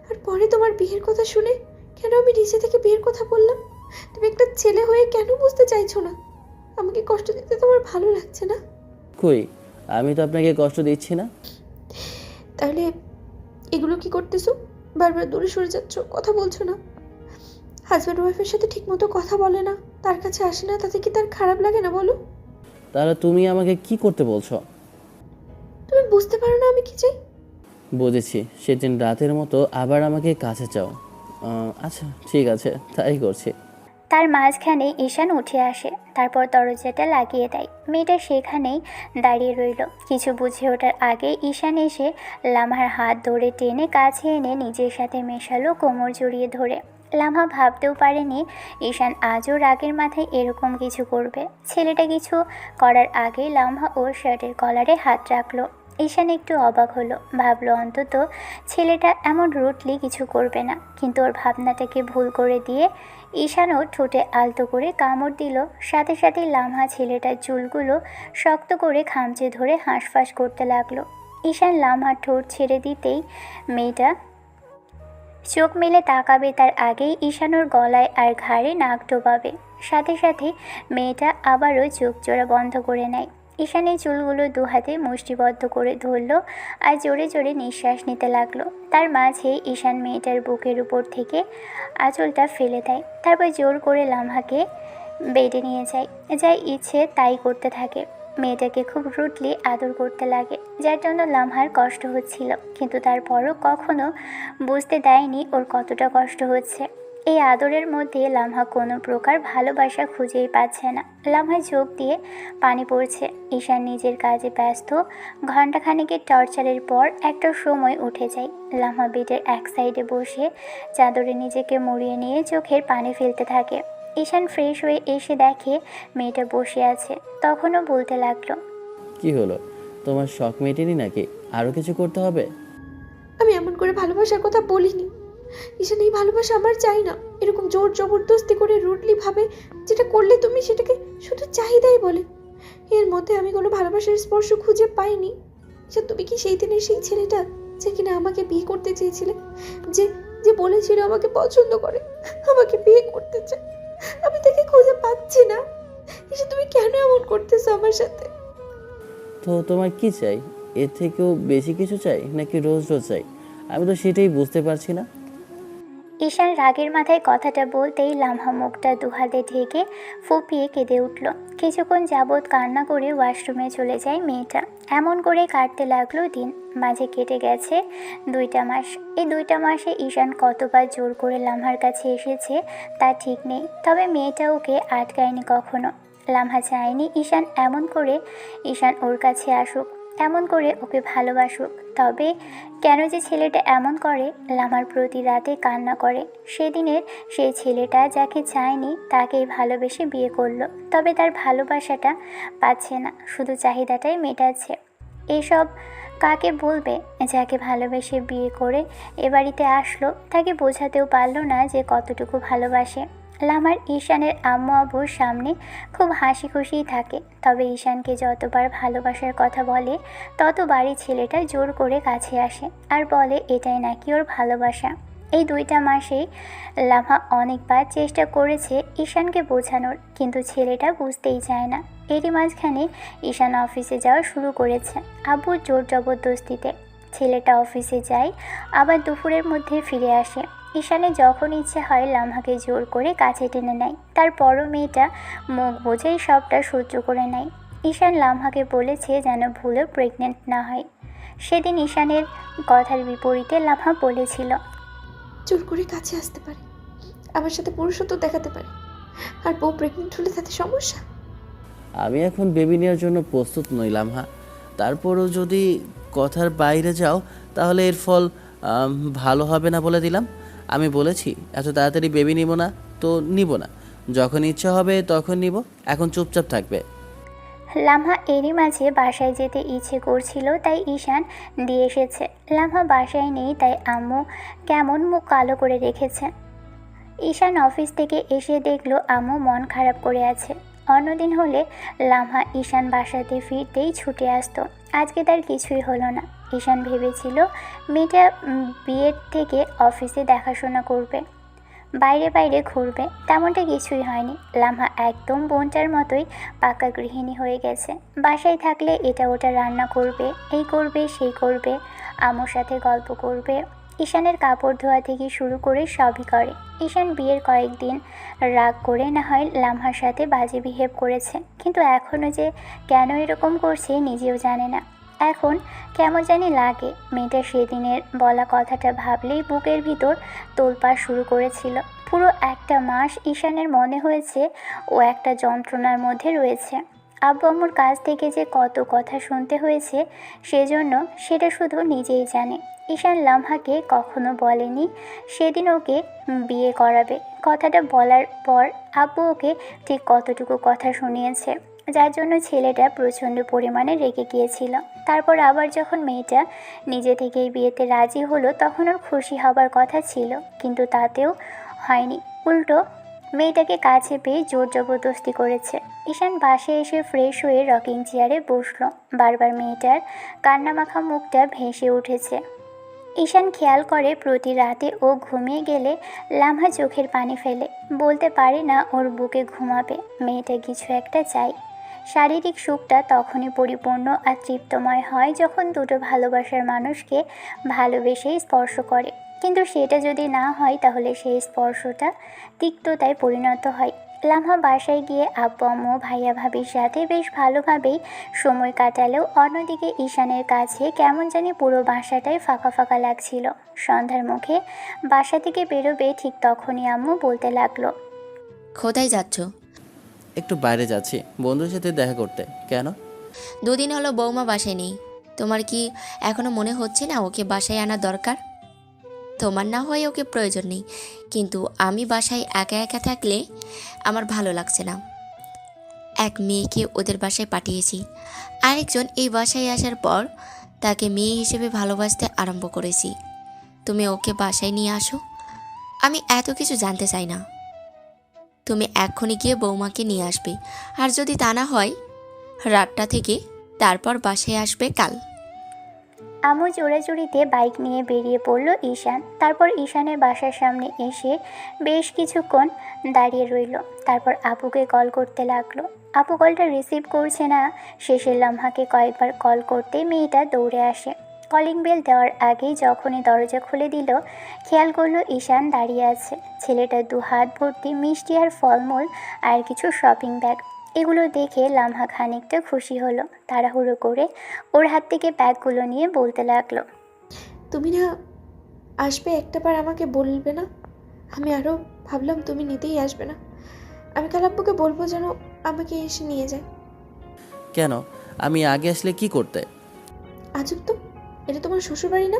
আর পরে তোমার বিয়ের কথা শুনে কেন আমি নিজে থেকে বিয়ের কথা বললাম? তুমি একটা ছেলে হয়ে কেন বুঝতে চাইছো না? আমাকে কষ্ট দিতে তোমার ভালো লাগছে না? কই, আমি তো আপনাকে কষ্ট দিচ্ছি না। তাহলে এগুলো কি করতেছো? বারবার দূরে সরে যাচ্ছ, কথা বলছো না। হাজব্যান্ড ওয়াইফের সাথে ঠিকমতো কথা বলে না, তার কাছে আসে না, তাতে কি তার খারাপ লাগে না বলো? তাহলে তুমি আমাকে কি করতে বলছো? তুমি বুঝতে পারো না আমি কি চাই? বুঝেছি, সেদিন রাতের মতো আবার আমাকে কাছে চাও। আচ্ছা ঠিক আছে, তাই করছি। তার মাঝখানে ঈশান উঠে আসে, তারপর দরজাটা লাগিয়ে দেয়। মেয়েটা সেখানেই দাঁড়িয়ে রইল। কিছু বুঝে ওঠার আগে ঈশান এসে লামহার হাত ধরে টেনে কাছে এনে নিজের সাথে মেশালো, কোমর জড়িয়ে ধরে। লামহা ভাবতেও পারেনি ঈশান আজও রাগের মাথায় এরকম কিছু করবে। ছেলেটা কিছু করার আগে লামহা ওর শার্টের কলারে হাত রাখলো। ঈশান একটু অবাক হলো, ভাবলো অন্তত ছেলেটা এমন রুটলি কিছু করবে না। কিন্তু ওর ভাবনাটাকে ভুল করে দিয়ে ঈশানও ঠোঁটে আলতো করে কামড় দিল। সাথে সাথে লামহা ছেলেটার চুলগুলো শক্ত করে খামচে ধরে হাঁসফাঁস করতে লাগলো। ঈশান লামহার ঠোঁট ছেড়ে দিতেই মেয়েটা চোখ মেলে তাকাবে, তার আগেই ঈশান ওর গলায় আর ঘাড়ে নাক ডোবাবে। সাথে সাথে মেয়েটা আবারও চোখ জোড়া বন্ধ করে নেয়। ঈশানের চুলগুলো দু হাতে মুষ্টিবদ্ধ করে ধরল আর জোরে জোরে নিঃশ্বাস নিতে লাগলো। তার মাঝে ঈশান মেয়েটার বুকের উপর থেকে আঁচলটা ফেলে দেয়, তারপর জোর করে লামহাকে বেডে নিয়ে যায়। যা ইচ্ছে তাই করতে থাকে। মেয়েটাকে খুব রুটলি আদর করতে লাগে, যার জন্য লামহার কষ্ট হচ্ছিল, কিন্তু তারপরও কখনো বুঝতে দেয়নি ওর কতটা কষ্ট হচ্ছে। এই আদরের মধ্যে লামহা কোনো প্রকার ভালোবাসা খুঁজেই পাচ্ছে না। লামহার চোখ দিয়ে পানি পড়ছে। ঈশান নিজের কাজে ব্যস্ত। ঘণ্টাখানেকের টর্চারের পর একটা সময় উঠে যায়। লামহা বেডের এক সাইডে বসে চাদরে নিজেকে মুড়িয়ে নিয়ে চোখের পানি ফেলতে থাকে। ঈশান ফ্রেশ হয়ে এসে দেখে মেয়েটা বসে আছে, তখনও বলতে লাগলো, কি হলো, তোমার শখ মেটেনি নাকি? আরও কিছু করতে হবে? আমি এমন করে ভালোবাসার কথা বলিনি। ঈশান, এই ভালোবাসা আমার চাই না। এরকম জোর জবরদস্তি করে রুটলি ভাবে যেটা করলে তুমি সেটাকে শুধু চাহিদাই বলে। এর মধ্যে আমি কোনো ভালোবাসার স্পর্শ খুঁজে পাইনি। ঈশান, তুমি কি সেই দিনের সেই ছেলেটা যে কিনা আমাকে বিয়ে করতে চেয়েছিলে, যে যে বলেছিল আমাকে পছন্দ করে, আমাকে বিয়ে করতে চায়? আমি তাকে খুঁজে পাচ্ছি না। ঈশান, তুমি কেন এমন করতেছো আমার সাথে? তো তোমার কি চাই? এর থেকেও বেশি কিছু চাই নাকি রোজ রোজ চাই? আমি তো সেটাই বুঝতে পারছি না। ঈশান রাগের মাথায় কথাটা বলতেই লামহা মুখটা দুহাতে ঢেকে ফুপিয়ে কেঁদে উঠল। কিছুক্ষণ যাবৎ কান্না করে ওয়াশরুমে চলে যায় মেয়েটা। এমন করে কাটতে লাগলো দিন। মাঝে কেটে গেছে 2টা মাস। এই 2টা মাসে ঈশান কতবার জোর করে লামহার কাছে এসেছে তা ঠিক নেই, তবে মেয়েটা ওকে আটকায়নি কখনো। লামহা চায়নি ঈশান ওর কাছে আসুক, এমন করে ওকে ভালোবাসুক। তবে কেন যে ছেলেটা এমন করে? লামার প্রতি রাতে কান্না করে। সেদিনের সেই ছেলেটা যাকে চায়নি তাকেই ভালোবেসে বিয়ে করলো, তবে তার ভালোবাসাটা পাচ্ছে না, শুধু চাহিদাটাই মেটাচ্ছে। এসব কাকে বলবে? যাকে ভালোবেসে বিয়ে করে এ বাড়িতে আসলো তাকে বোঝাতেও পারলো না যে কতটুকু ভালোবাসে। লামার ঈশানের আম্মু আব্বুর সামনে খুব হাসি খুশিই থাকে, তবে ঈশানকে যতবার ভালোবাসার কথা বলে ততবারই ছেলেটা জোর করে কাছে আসে আর বলে এটাই নাকি ওর ভালোবাসা। এই 2টা মাসেই লামা অনেকবার চেষ্টা করেছে ঈশানকে বোঝানোর, কিন্তু ছেলেটা বুঝতেই চায় না। এরই মাঝখানে ঈশান অফিসে যাওয়া শুরু করেছে আব্বুর জোর জবরদস্তিতে। ছেলেটা অফিসে যায়, আবার দুপুরের মধ্যে ফিরে আসে। ঈশানের যখন ইচ্ছে হয় লামহাকে জোর করে কাছে টেনে নেয়, তারপরও মেয়েটা মুখ বুঝেই সবটা সহ্য করে নেয়। ঈশান লামহাকে বলেছে যেন ভুলেও প্রেগনেন্ট না হয়। সেদিন ঈশানের কথার বিপরীতে লামহা বলেছিল, জোর করে কাছে আসতে পারে, আমার সাথে পুরুষত্ব দেখাতে পারে, আর বউ প্রেগনেন্ট হলে তাতে সমস্যা? আমি এখন বেবি নেওয়ার জন্য প্রস্তুত নই লামহা। তারপরও যদি কথার বাইরে যাও তাহলে এর ফল ভালো হবে না বলে দিলাম। আমি বলেছি এত তাড়াতাড়ি বেবি নিব না, তো নিব না। যখন ইচ্ছা হবে তখন নিব। এখন চুপচাপ থাকবে। লামহা এরই মাঝে বাসায় যেতে ইচ্ছে করছিল, তাই ঈশান দিয়ে এসেছে। লামহা বাসায় নেই, তাই আম্মু কেমন মুখ কালো করে রেখেছে। ঈশান অফিস থেকে এসে দেখলো আম্মু মন খারাপ করে আছে। অন্যদিন হলে লামহা ঈশান বাসাতে ফিরতেই ছুটে আসতো, আজকে তার কিছুই হলো না। ঈশান ভেবেছিল মেয়েটা বিয়ের থেকে অফিসে দেখাশোনা করবে, বাইরে বাইরে ঘুরবে, তেমনটা কিছুই হয়নি। লামহা একদম বোনটার মতোই পাকা গৃহিণী হয়ে গেছে। বাসায় থাকলে এটা ওটা রান্না করবে, এই করবে সেই করবে, আম্মুর সাথে গল্প করবে। ঈশানের কাপড় ধোয়া থেকে শুরু করে সবই করে। ঈশান বিয়ের কয়েকদিন রাগ করে না হয় লামহার সাথে বাজে বিহেভ করেছে, কিন্তু এখনও যে কেন এরকম করছে নিজেও জানে না। এখন কেমন জানি লাগে। মেয়েটা সেদিনের বলা কথাটা ভাবলেই বুকের ভিতর তোলপাড় শুরু করেছিল। পুরো একটা মাস ঈশানের মনে হয়েছে ও একটা যন্ত্রণার মধ্যে রয়েছে। আব্বু আম্মুর কাছ থেকে যে কত কথা শুনতে হয়েছে সেজন্য সেটা শুধু নিজেই জানে। ঈশান লামহাকে কখনো বলেনি সেদিন ওকে বিয়ে করাবে। কথাটা বলার পর আব্বু ওকে ঠিক কতটুকু কথা শুনিয়েছে, যার জন্য ছেলেটা প্রচণ্ড পরিমাণে রেগে গিয়েছিল। তারপর আবার যখন মেয়েটা নিজে থেকেই বিয়েতে রাজি হলো তখন ওর খুশি হবার কথা ছিল, কিন্তু তাতেও হয়নি। উল্টো মেয়েটাকে কাছে পেয়ে জোর জবরদস্তি করেছে। ঈশান বাসে এসে ফ্রেশ হয়ে রকিং চেয়ারে বসলো। বারবার মেয়েটার কান্নামাখা মুখটা ভেসে উঠেছে। ঈশান খেয়াল করে প্রতি রাতে ও ঘুমিয়ে গেলে লামহা চোখের পানি ফেলে। বলতে পারে না ওর বুকে ঘুমাবে। মেয়েটা কিছু একটা চাই। শারীরিক সুখটা তখনই পরিপূর্ণ আর তৃপ্তময় হয় যখন দুটো ভালোবাসার মানুষকে ভালোবেসেই স্পর্শ করে, কিন্তু সেটা যদি না হয় তাহলে সেই স্পর্শটা তিক্ততায় পরিণত হয়। লামহা বাসায় গিয়ে আব্বু আম্মু ভাইয়া ভাবির সাথে বেশ ভালোভাবেই সময় কাটালেও অন্যদিকে ঈশানের কাছে কেমন জানি পুরো বাসাটাই ফাঁকা ফাঁকা লাগছিল। সন্ধ্যার মুখে বাসা থেকে বেরোবে ঠিক তখনই আম্মু বলতে লাগলো, কোথায় যাচ্ছ? একটু বাইরে যাচ্ছি, বন্ধুর সাথে দেখা করতে। কেন? দুদিন হলো বৌমা বাসায় নেই। তোমার কি এখনো মনে হচ্ছে না ওকে বাসায় আনা দরকার? তোমার না হয় ওকে প্রয়োজন নেই, কিন্তু আমি বাসায় একা একা থাকলে আমার ভালো লাগছে না। এক মেয়েকে ওদের বাসায় পাঠিয়েছি, আরেকজন এই বাসায় আসার পর তাকে মেয়ে হিসেবে ভালোবাসতে আরম্ভ করেছি। তুমি ওকে বাসায় নিয়ে আসো। আমি এত কিছু জানতে চাই না। তুমি এক্ষুনি গিয়ে বৌমাকে নিয়ে আসবে, আর যদি তা না হয় রাতটা থেকে তারপর বাসায় আসবে কাল। আম্মু জোড়াজুড়িতে বাইক নিয়ে বেরিয়ে পড়ল ঈশান। তারপর ঈশানের বাসার সামনে এসে বেশ কিছুক্ষণ দাঁড়িয়ে রইল। তারপর আপুকে কল করতে লাগলো। আপু কলটা রিসিভ করছে না। শেষের লামহাকে কয়েকবার কল করতে মেয়েটা দৌড়ে আসে। কলিং বেল দেওয়ার আগেই যখনই দরজা খুলে দিল খেয়াল করলো ঈশান দাঁড়িয়ে আছে। ছেলেটার দু হাত ভর্তি মিষ্টি আর ফলমূল আর কিছু শপিং ব্যাগ। এগুলো দেখে লামহা খানিকটা খুশি হলো। তাড়াহুড়ো করে ওর হাত থেকে ব্যাগগুলো নিয়ে বলতে লাগলো, তুমি না আসবে একটাবার আমাকে বলবে না? আমি আরও ভাবলাম তুমি নিতেই আসবে না। আমি কাল আব্বুকে বলবো যেন আমাকে এসে নিয়ে যায়। কেন? আমি আগে আসলে কি করতে? আজব তো, এটা তোমার শ্বশুরবাড়ি না?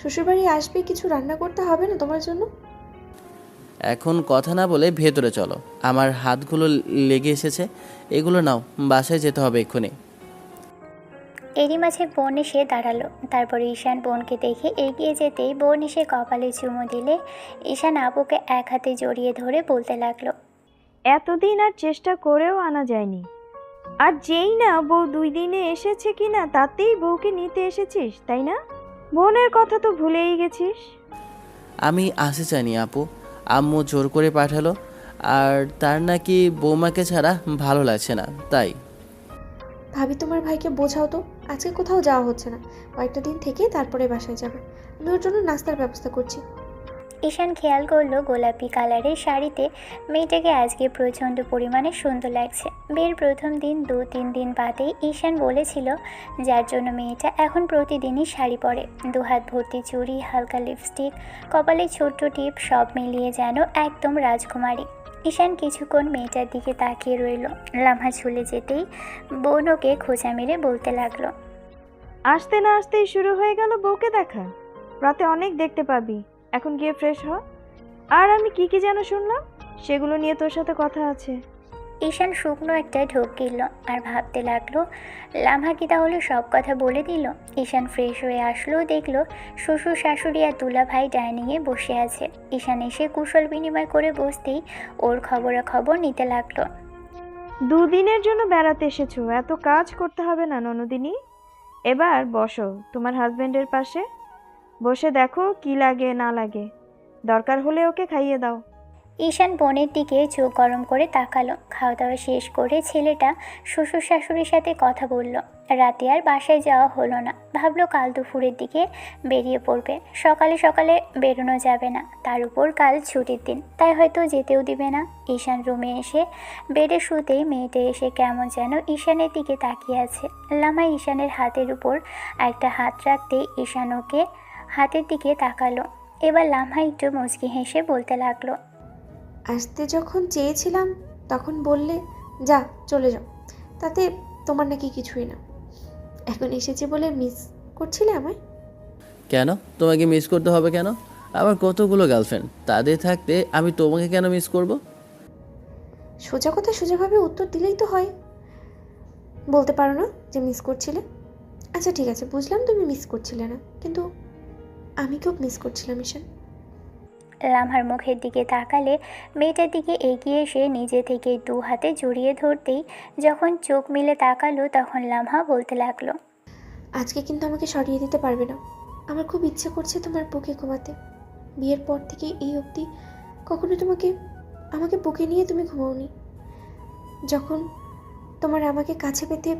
শ্বশুরবাড়ি আসবে, কিছু রান্না করতে হবে না তোমার জন্য? এখন কথা না বলে ভেতরে চলো। আমার হাতগুলো লেগে এসেছে। এগুলো নাও, বাসায় যেতে হবে এক্ষুনি। এরই মাঝে বোন এসে দাঁড়ালো। তারপর ঈশান বোনকে দেখে এগিয়ে যেতেই বোন এসে কপালে চুমু দিলে ঈশান আপুকে এক হাতে জড়িয়ে ধরে বলতে লাগলো, এতদিন আর চেষ্টা করেও আনা যায়নি, আর যেই না বউ 2 দিনে এসেছে কিনা তাতেই বউকে নিতে এসেছিস, তাই না? বোনের কথা তো ভুলেই গেছিস। আমি আসতে চাইনি আপু, আম্মু জোর করে পাঠালো। আর তার নাকি বৌমাকে ছাড়া ভালো লাগছে না, তাই। ভাবি তোমার ভাইকে বোঝাও তো, আজকে কোথাও যাওয়া হচ্ছে না, কয়েকটা দিন থেকে তারপরে বাসায় যাবে। আমি ওর জন্য নাস্তার ব্যবস্থা করছি। ঈশান খেয়াল করলো গোলাপি কালারের শাড়িতে মেয়েটাকে আজকে প্রচণ্ড পরিমাণে সুন্দর লাগছে। বিয়ের প্রথম দিন 2-3 দিন বাদেই ঈশান বলেছিল, যার জন্য মেয়েটা এখন প্রতিদিনই শাড়ি পরে। 2 হাত ভর্তি চুড়ি, হালকা লিপস্টিক, কপালে ছোট্ট টিপ, সব মিলিয়ে যেন একদম রাজকুমারী। ঈশান কিছুক্ষণ মেয়েটার দিকে তাকিয়ে রইল। লামহা ঝুলে যেতেই বোন ওকে খোঁচা মেরে বলতে লাগলো, আসতে না আসতেই শুরু হয়ে গেল বউকে দেখা। রাতে অনেক দেখতে পাবি, এখন গিয়ে ফ্রেশ হ। আর আমি কি কি যেন শুনলাম, সেগুলো নিয়ে তোর সাথে কথা আছে। ঈশান শুকনো একটা ঢোক গিলল আর ভাবতে লাগলো, লামহা কি তাহলে সব কথা বলে দিল? ঈশান ফ্রেশ হয়ে আসলো, দেখলো শ্বশুর শাশুড়ি আর দুলা ভাই ডাইনিংয়ে বসে আছে। ঈশান এসে কুশল বিনিময় করে বসতেই ওর খবরাখবর নিতে লাগলো। 2 দিনের জন্য বেড়াতে এসেছো, এত কাজ করতে হবে না ননদিনী। এবার বসো তোমার হাজবেন্ডের পাশে, বসে দেখো কি লাগে না লাগে, দরকার হলে ওকে খাইয়ে দাও। ঈশান বোনের দিকে চোখ গরম করে তাকালো। খাওয়া দাওয়া শেষ করে ছেলেটা শ্বশুর শাশুড়ির সাথে কথা বলল। রাতে আর বাসায় যাওয়া হলো না। ভাবলো কাল দুপুরের দিকে বেরিয়ে পড়বে। সকালে সকালে বেরোনো যাবে না, তার উপর কাল ছুটির দিন, তাই হয়তো যেতেও দিবে না। ঈশান রুমে এসে বেডে শুতেই মেয়েটা এসে কেমন যেন ঈশানের দিকে তাকিয়ে আছে। লামা ঈশানের হাতের উপর একটা হাত রাখতেই ঈশান ওকে হাতের দিকে তাকালো। এবার লামা একটু মুচকি হেসে বলতে লাগলো, আসতে যখন চেয়েছিলাম তখন বললে যা চলে যাও, তাতে তোমার নাকি কিছুই না। এখন এসেছে বলে মিস করছিলে আমায়? কেন তোমাকে মিস করতে হবে কেন? আমার কতগুলো গার্লফ্রেন্ড, তাদের থাকতে আমি তোমাকে কেন মিস করব? সোজা কথা সোজাভাবে উত্তর দিলেই তো হয়। বলতে পারো না যে মিস করছিলে? আচ্ছা ঠিক আছে, বুঝলাম তুমি মিস করছিলে না, কিন্তু আমি খুব মিস করছিলাম ঈশান। লামহার মুখের দিকে তাকালে মেয়েটার দিকে এগিয়ে এসে নিজে থেকে 2 হাতে জড়িয়ে ধরতেই যখন চোখ মিলে তাকালো তখন লামহা বলতে লাগলো, আজকে কিন্তু আমাকে সরিয়ে দিতে পারবে না। আমার খুব ইচ্ছে করছে তোমার বুকে ঘুমাতে। বিয়ের পর থেকে এই অবধি কখনো আমাকে বুকে নিয়ে তুমি ঘুমাওনি। যখন তোমার আমাকে কাছে পেতে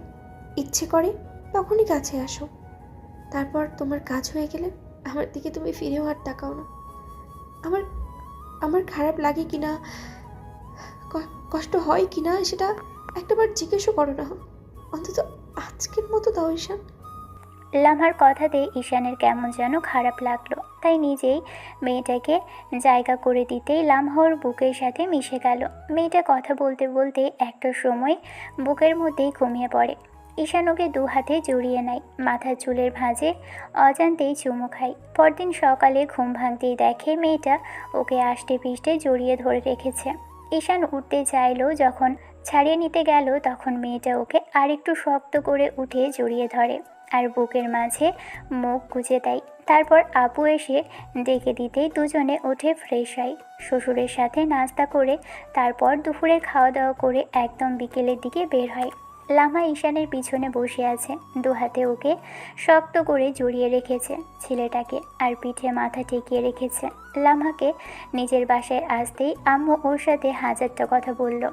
ইচ্ছে করে তখনই কাছে আসো, তারপর তোমার কাজ হয়ে গেলে আমার দিকে তুমি ফিরেও আর তাকাও না। আমার খারাপ লাগে কি না, কষ্ট হয় কি না সেটা একটাবার জিজ্ঞেসও করো না, অন্তত আজকের মতো দাও ঈশান। লামহার কথাতে ঈশানের কেমন যেন খারাপ লাগলো, তাই নিজেই মেয়েটাকে জায়গা করে দিতেই লামহার বুকের সাথে মিশে গেল। মেয়েটা কথা বলতে বলতে একটা সময় বুকের মধ্যেই ঘুমিয়ে পড়ে। ঈশান ওকে 2 হাতে জড়িয়ে নেয়, মাথার চুলের ভাঁজে অজান্তেই চুমু খায়। পরদিন সকালে ঘুম ভাঙতেই দেখে মেয়েটা ওকে আষ্টে পিষ্টে জড়িয়ে ধরে রেখেছে। ঈশান উঠতে চাইলো, যখন ছাড়িয়ে নিতে গেল তখন মেয়েটা ওকে আরেকটু শক্ত করে উঠে জড়িয়ে ধরে আর বুকের মাঝে মুখ গুজে দেয়। তারপর আপু এসে ডেকে দিতেই দুজনে উঠে ফ্রেশ হয়, শ্বশুরের সাথে নাস্তা করে তারপর দুপুরে খাওয়া দাওয়া করে একদম বিকেলের দিকে বের হয়। লামা ঈশানের পিছনে বসে আছে, 2 হাতে ওকে শক্ত করে জড়িয়ে রেখেছে ছেলেটাকে, আর পিঠে মাথা ঠেকিয়ে রেখেছে। লামাকে নিজের বাসায় আসতেই আম্মু ওর সাথে হাজারটা কথা বলল।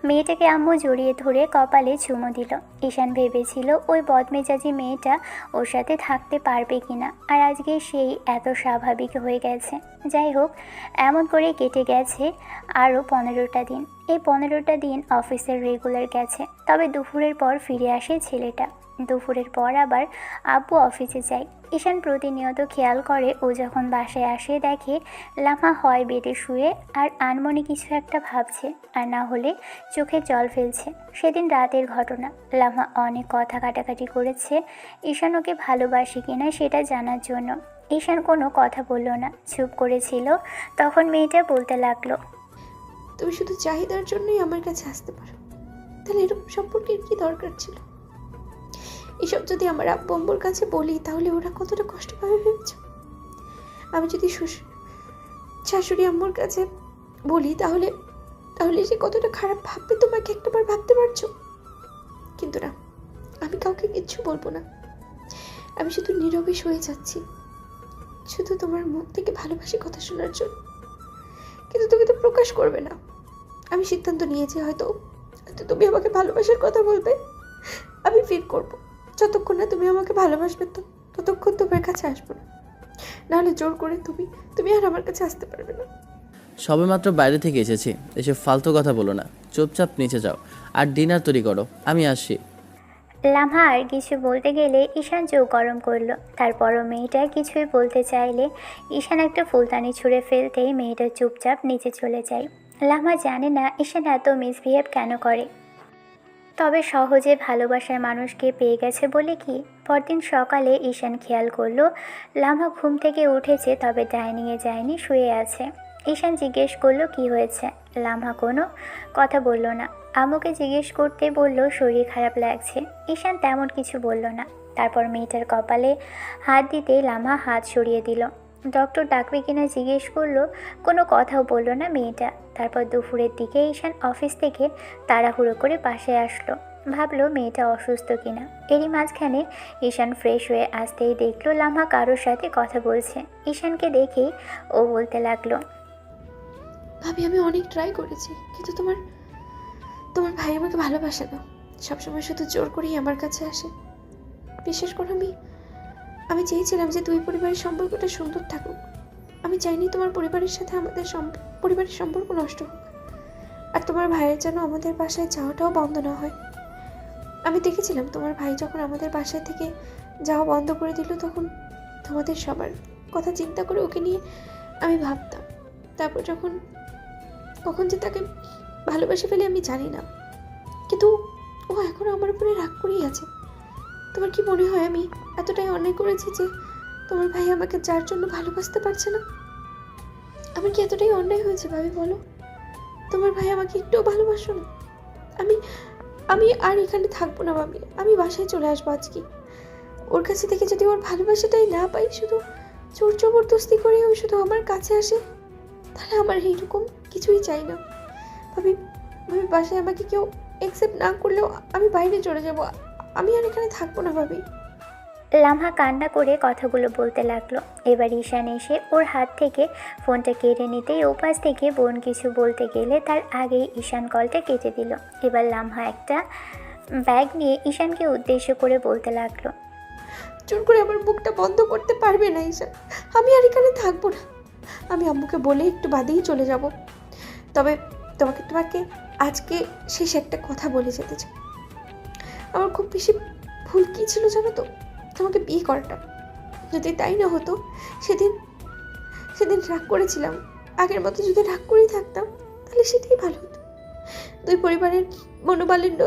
মেয়েটাকে আম্মু জড়িয়ে ধরে কপালে চুমু দিল। ঈশান ভেবেছিল ওই বদমেজাজি মেয়েটা ওর সাথে থাকতে পারবে কিনা, আর আজকে সেই এত স্বাভাবিক হয়ে গেছে। যাই হোক, এমন করে কেটে গেছে আরও 15টা দিন। এই 15টা দিন অফিসের রেগুলার গেছে, তবে দুপুরের পর ফিরে আসে ছেলেটা। দুপুরের পর আবার আব্বু অফিসে যায়। ঈশান প্রতিনিয়ত খেয়াল করে ও যখন বাসায় আসে দেখে লামা হয় বেডে শুয়ে আর আনমনে কিছু একটা ভাবছে, আর না হলে চোখে জল ফেলছে। সেদিন রাতের ঘটনা। লামা অনেক কথা কাটাকাটি করেছে ঈশান ওকে ভালোবাসে কিনা সেটা জানার জন্য। ঈশান কোনো কথা বলল না, চুপ করেছিল। তখন মেয়েটা বলতে লাগলো, তুমি শুধু চাহিদার জন্যই আমার কাছে আসতে পারো, তাহলে এরকম সম্পর্কের কি দরকার ছিল? এসব যদি আমার আব্বু আম্মুর কাছে বলি তাহলে ওরা কতটা কষ্ট পাবে ভেবেছো? আমি যদি শাশুড়ি আম্মুর কাছে বলি তাহলে সে কতটা খারাপ ভাববে তোমাকে একটাবার ভাবতে পারছো? কিন্তু না, আমি কাউকে কিচ্ছু বলবো না। আমি শুধু নীরবে সয়ে যাচ্ছি, শুধু তোমার মুখ থেকে ভালোবাসি কথা শোনার জন্য। কিন্তু তুমি তো প্রকাশ করবে না। আমি সিদ্ধান্ত নিয়েছি, হয়তো তুমি আমাকে ভালোবাসার কথা বলবে, আমি ফিল করবো। যতক্ষণ না তুমি আমাকে ভালোবাসবে ততক্ষণ তোমার কাছে আসবো না, নাহলে জোর করে তুমি আর আমার কাছে আসতে পারবে না। সবেমাত্র বাইরে থেকে এসেছি, এসে ফালতু কথা বলো না, চুপচাপ নিচে যাও আর ডিনার তৈরি করো, আমি আসছি। লামহা আর কিছু বলতে গেলে ঈশান চোখ গরম করলো। তারপরও মেয়েটা কিছুই বলতে চাইলে ঈশান একটা ফুলদানি ছুঁড়ে ফেলতেই মেয়েটা চুপচাপ নিচে চলে যায়। লামহা জানে না ঈশান এত মিসবিহেভ কেন করে, তবে সহজে ভালোবাসার মানুষকে পেয়ে গেছে বলে কি। পরদিন সকালে ঈশান খেয়াল করলো লামহা ঘুম থেকে উঠেছে, তবে ডাইনিংয়ে যায়নি, শুয়ে আছে। ঈশান জিজ্ঞেস করলো কি হয়েছে। লামহা কোনো কথা বলল না। আম্মুকে জিজ্ঞেস করতে বলল শরীর খারাপ লাগছে। ঈশান তেমন কিছু বলল না। তারপর মেয়েটার কপালে হাত দিতেই লামহা হাত সরিয়ে দিল। ডক্টর ডাকবে কিনা জিজ্ঞেস করলো, কোনো কথাও বলল না মেয়েটা। তারপর দুপুরের দিকে ঈশান অফিস থেকে তাড়াহুড়ো করে বাসায় আসলো, ভাবলো মেয়েটা অসুস্থ কিনা। এরই মাঝখানে ঈশান ফ্রেশ হয়ে আসতেই দেখলো লামহা কারোর সাথে কথা বলছে। ঈশানকে দেখেই ও বলতে লাগলো, ভাবি আমি অনেক ট্রাই করেছি, কিন্তু তোমার তোমার ভাই আমাকে ভালোবাসে না, সবসময় শুধু জোর করেই আমার কাছে আসে। বিশেষ করে আমি চেয়েছিলাম যে দুই পরিবারের সম্পর্কটা সুন্দর থাকুক। আমি চাইনি তোমার পরিবারের সাথে আমাদের পরিবারের সম্পর্ক নষ্ট হোক, আর তোমার ভাইয়ের যেন আমাদের বাসায় যাওয়াটাও বন্ধ না হয়। আমি দেখেছিলাম তোমার ভাই যখন আমাদের বাসায় থেকে যাওয়া বন্ধ করে দিল, তখন তোমাদের সবার কথা চিন্তা করে ওকে নিয়ে আমি ভাবতাম। তারপর কখন যে তাকে ভালোবেসে ফেলে আমি জানি না, কিন্তু ও এখনো আমার উপরে রাগ করেই আছে। তোমার কি মনে হয় আমি এতটাই অন্যায় করেছি যে তোমার ভাই আমাকে যার জন্য ভালোবাসতে পারছে না? আমার কি এতটাই অন্যায় হয়েছে ভাবি, বলো? তোমার ভাই আমাকে একটুও ভালোবাসো না? আমি আর এখানে থাকবো না ভাবি, আমি বাসায় চলে আসবো আজকে। ওর কাছে থেকে যদি ওর ভালোবাসাটাই না পাই, শুধু জোর জবরদস্তি করে ও শুধু আমার কাছে আসে, তাহলে আমার এইরকম কিছুই চাই না ভাবি। বাসায় আমাকে কেউ অ্যাকসেপ্ট না করলেও আমি বাইরে চলে যাব, আমি আর এখানে থাকবো না ভাবি। লামহা কান্না করে কথাগুলো বলতে লাগলো। এবার ঈশান এসে ওর হাত থেকে ফোনটা কেড়ে নিতেই ওপাশ থেকে বোন কিছু বলতে গেলে তার আগেই ঈশান কলটা কেটে দিল। এবার লামহা একটা ব্যাগ নিয়ে ঈশানকে উদ্দেশ্য করে বলতে লাগলো, জোর করে আমার মুখটা বন্ধ করতে পারবে না ঈশান, আমি আর এখানে থাকবো না। আমি আম্মুকে বলে একটু বাদেই চলে যাব। তবে তোমাকে আজকে শেষ একটা কথা বলে যেতে চাই। আমার খুব বেশি ভুল কী ছিল জানো তো? তোমাকে বিয়ে করাটা। যদি তাই না হতো, সেদিন রাগ করেছিলাম, আগের মতো যদি রাগ করেই থাকতাম তাহলে সেটাই ভালো হতো। দুই পরিবারের মনোমালিন্য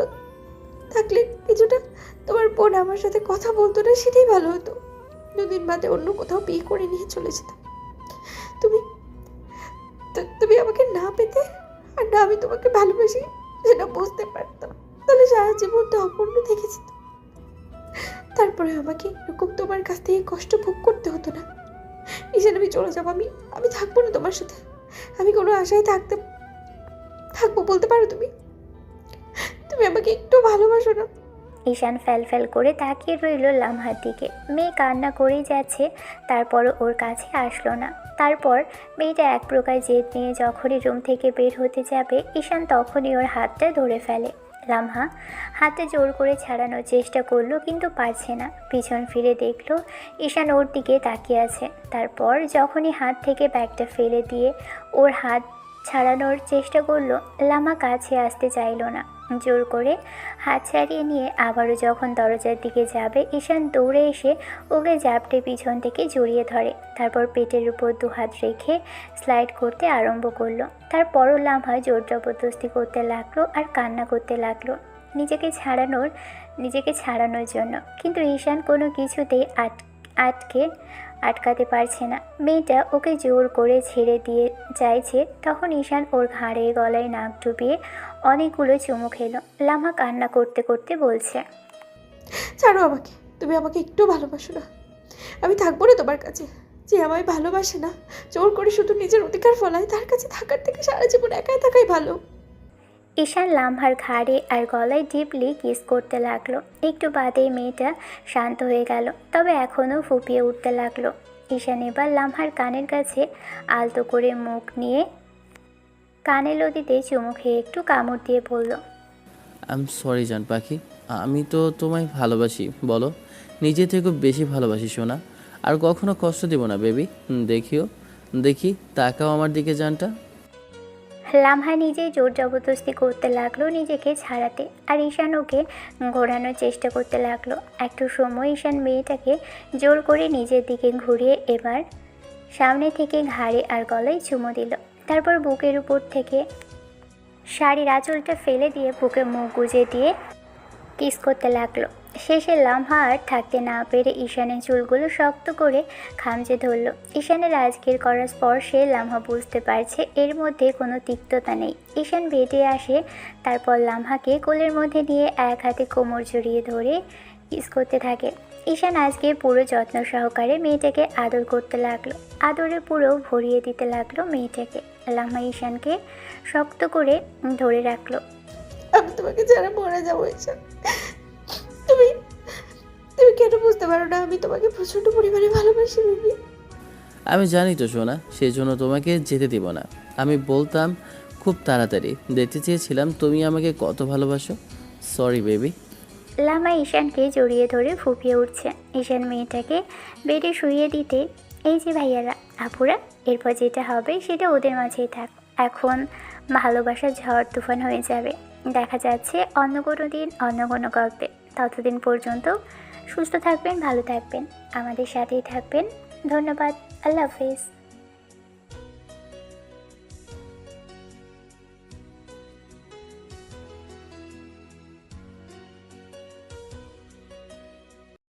থাকলে কিছুটা তোমার বোন আমার সাথে কথা বলতো না, সেটাই ভালো হতো। দুদিন বাদে অন্য কোথাও বিয়ে করে নিয়ে চলে যেতাম। তুমি আমাকে না পেতে আর না আমি তোমাকে ভালোবাসি সেটা বুঝতে পারতাম, তাহলে সারা জীবনটা অপূর্ণ থেকে যেত। তারপরে আমাকে এরকম তোমার কাছ থেকে কষ্ট ভোগ করতে হতো না। ঈশান আমি চলে যাবো, আমি থাকবো না তোমার সাথে। আমি কোনো আশায় থাকবো বলতে পারো? তুমি আমাকে একটু ভালোবাসো না? ঈশান ফ্যাল করে তাকিয়ে রইল লামহার দিকে। মেয়ে কান্না করেই যাচ্ছে, তারপরও ওর কাছে আসলো না। তারপর মেয়েটা এক প্রকার জেদ নিয়ে যখনই রুম থেকে বের হতে যাবে, ঈশান তখনই ওর হাতটা ধরে ফেলে। লামহা হাতে জোর করে ছাড়ানোর চেষ্টা করলো, কিন্তু পারছে না। পিছন ফিরে দেখলো ঈশান ওর দিকে তাকিয়ে আছে। তারপর যখনই হাত থেকে ব্যাগটা ফেলে দিয়ে ওর হাত ছাড়ানোর চেষ্টা করলো, লামা কাছে আসতে চাইল না। জোর করে হাত ছাড়িয়ে নিয়ে আবারও যখন দরজার দিকে যাবে, ঈশান দৌড়ে এসে ওকে জাপটে পিছন থেকে জড়িয়ে ধরে। তারপর পেটের উপর দু হাত রেখে স্লাইড করতে আরম্ভ করলো। তারপরও লামহা জোর জবরদস্তি করতে লাগলো আর কান্না করতে লাগলো নিজেকে ছাড়ানোর জন্য। কিন্তু ঈশান কোনো কিছুতেই আটকাতে পারছে না। মেয়েটা ওকে জোর করে ছেড়ে দিয়ে চাইছে, তখন ঈশান ওর ঘাড়ে গলায় নাক ডুবিয়ে অনেকগুলো চুমু খেলো। লামহা কান্না করতে করতে বলছে, ছাড়ো আমাকে, তুমি আমাকে একটু ভালোবাসো না? আমি থাকবো না তোমার কাছে। যে আমায় ভালোবাসে না, জোর করে শুধু নিজের অধিকার ফলায়, তার কাছে থাকার থেকে সারা জীবন একাই থাকাই ভালো। ঈশান লামহার ঘাড়ে আর গলায় ডিপলি কিস করতে লাগলো। একটু বাদেই মেয়েটা শান্ত হয়ে গেল, তবে এখনও ফুপিয়ে উঠতে লাগলো। ঈশান এবার লামহার কানের কাছে আলতো করে মুখ নিয়ে কানে লতিতে চুমু খেয়ে একটু কামড় দিয়ে বলল, আই এম সরি জান পাখি, আমি তো তোমায় ভালোবাসি, বলো নিজে থেকে বেশি ভালোবাসি সোনা। আর কখনো কষ্ট দেব না বেবি। দেখি তাকাও আমার দিকে জানটা। লামহা নিজেই জোর জবরদস্তি করতে লাগলো নিজেকে ছাড়াতে, আর ঈশান ওকে ঘোরানোর চেষ্টা করতে লাগলো। একটু সময় ঈশান মেয়েটাকে জোর করে নিজের দিকে ঘুরিয়ে এবার সামনে থেকে ঘাড়ে আর গলায় চুমু দিল। তারপর বুকের উপর থেকে শাড়ির আঁচলটা ফেলে দিয়ে বুকে মুখ গুজে দিয়ে কিস করতে লাগলো। শেষে লামহা আর থাকতে না পেরে ঈশানের চুলগুলো শক্ত করে খামচে ধরল। ঈশানের আজকের করা স্পর্শে লামহা বুঝতে পারছে এর মধ্যে কোনো তিক্ততা নেই। ঈশান বেরিয়ে আসে, তারপর লামহাকে কোলের মধ্যে নিয়ে এক হাতে কোমর জড়িয়ে ধরে কিস করতে থাকে। ঈশান আজকে পুরো যত্ন সহকারে মেয়েটাকে আদর করতে লাগলো, আদরে পুরো ভরিয়ে দিতে লাগলো মেয়েটাকে। লামহা ঈশানকে শক্ত করে ধরে রাখলো। আমি তোমাকে ছাড়া মরে যাবো ঈশান। তুমি কেন বুঝতে পারো না? আমি তোমাকে প্রচন্ড পরিমাণে ভালোবাসি বেবি। আমি জানি তো সোনা, সেই জন্য তোমাকে যেতে দিব না। আমি বলতাম খুব তাড়াতাড়ি, দেখতে চেয়েছিলাম তুমি আমাকে কত ভালোবাসো। Sorry baby. লামা ঈশানকে জড়িয়ে ধরে ফুঁপিয়ে উঠছে। ঈশান মেয়েটাকে বেডে শুইয়ে দিতে, এই যে ভাইয়ারা, আপুরা, এরপর যেটা হবে সেটা ওদের মাঝেই থাক। এখন ভালোবাসার ঝড় তুফান হয়ে যাবে। দেখা যাচ্ছে অন্য কোনো দিন অন্য কোনো গল্পে। ততদিন পর্যন্ত সুস্থ থাকবেন, ভালো থাকবেন, আমাদের সাথেই থাকবেন। ধন্যবাদ। আল্লাহ হাফিজ।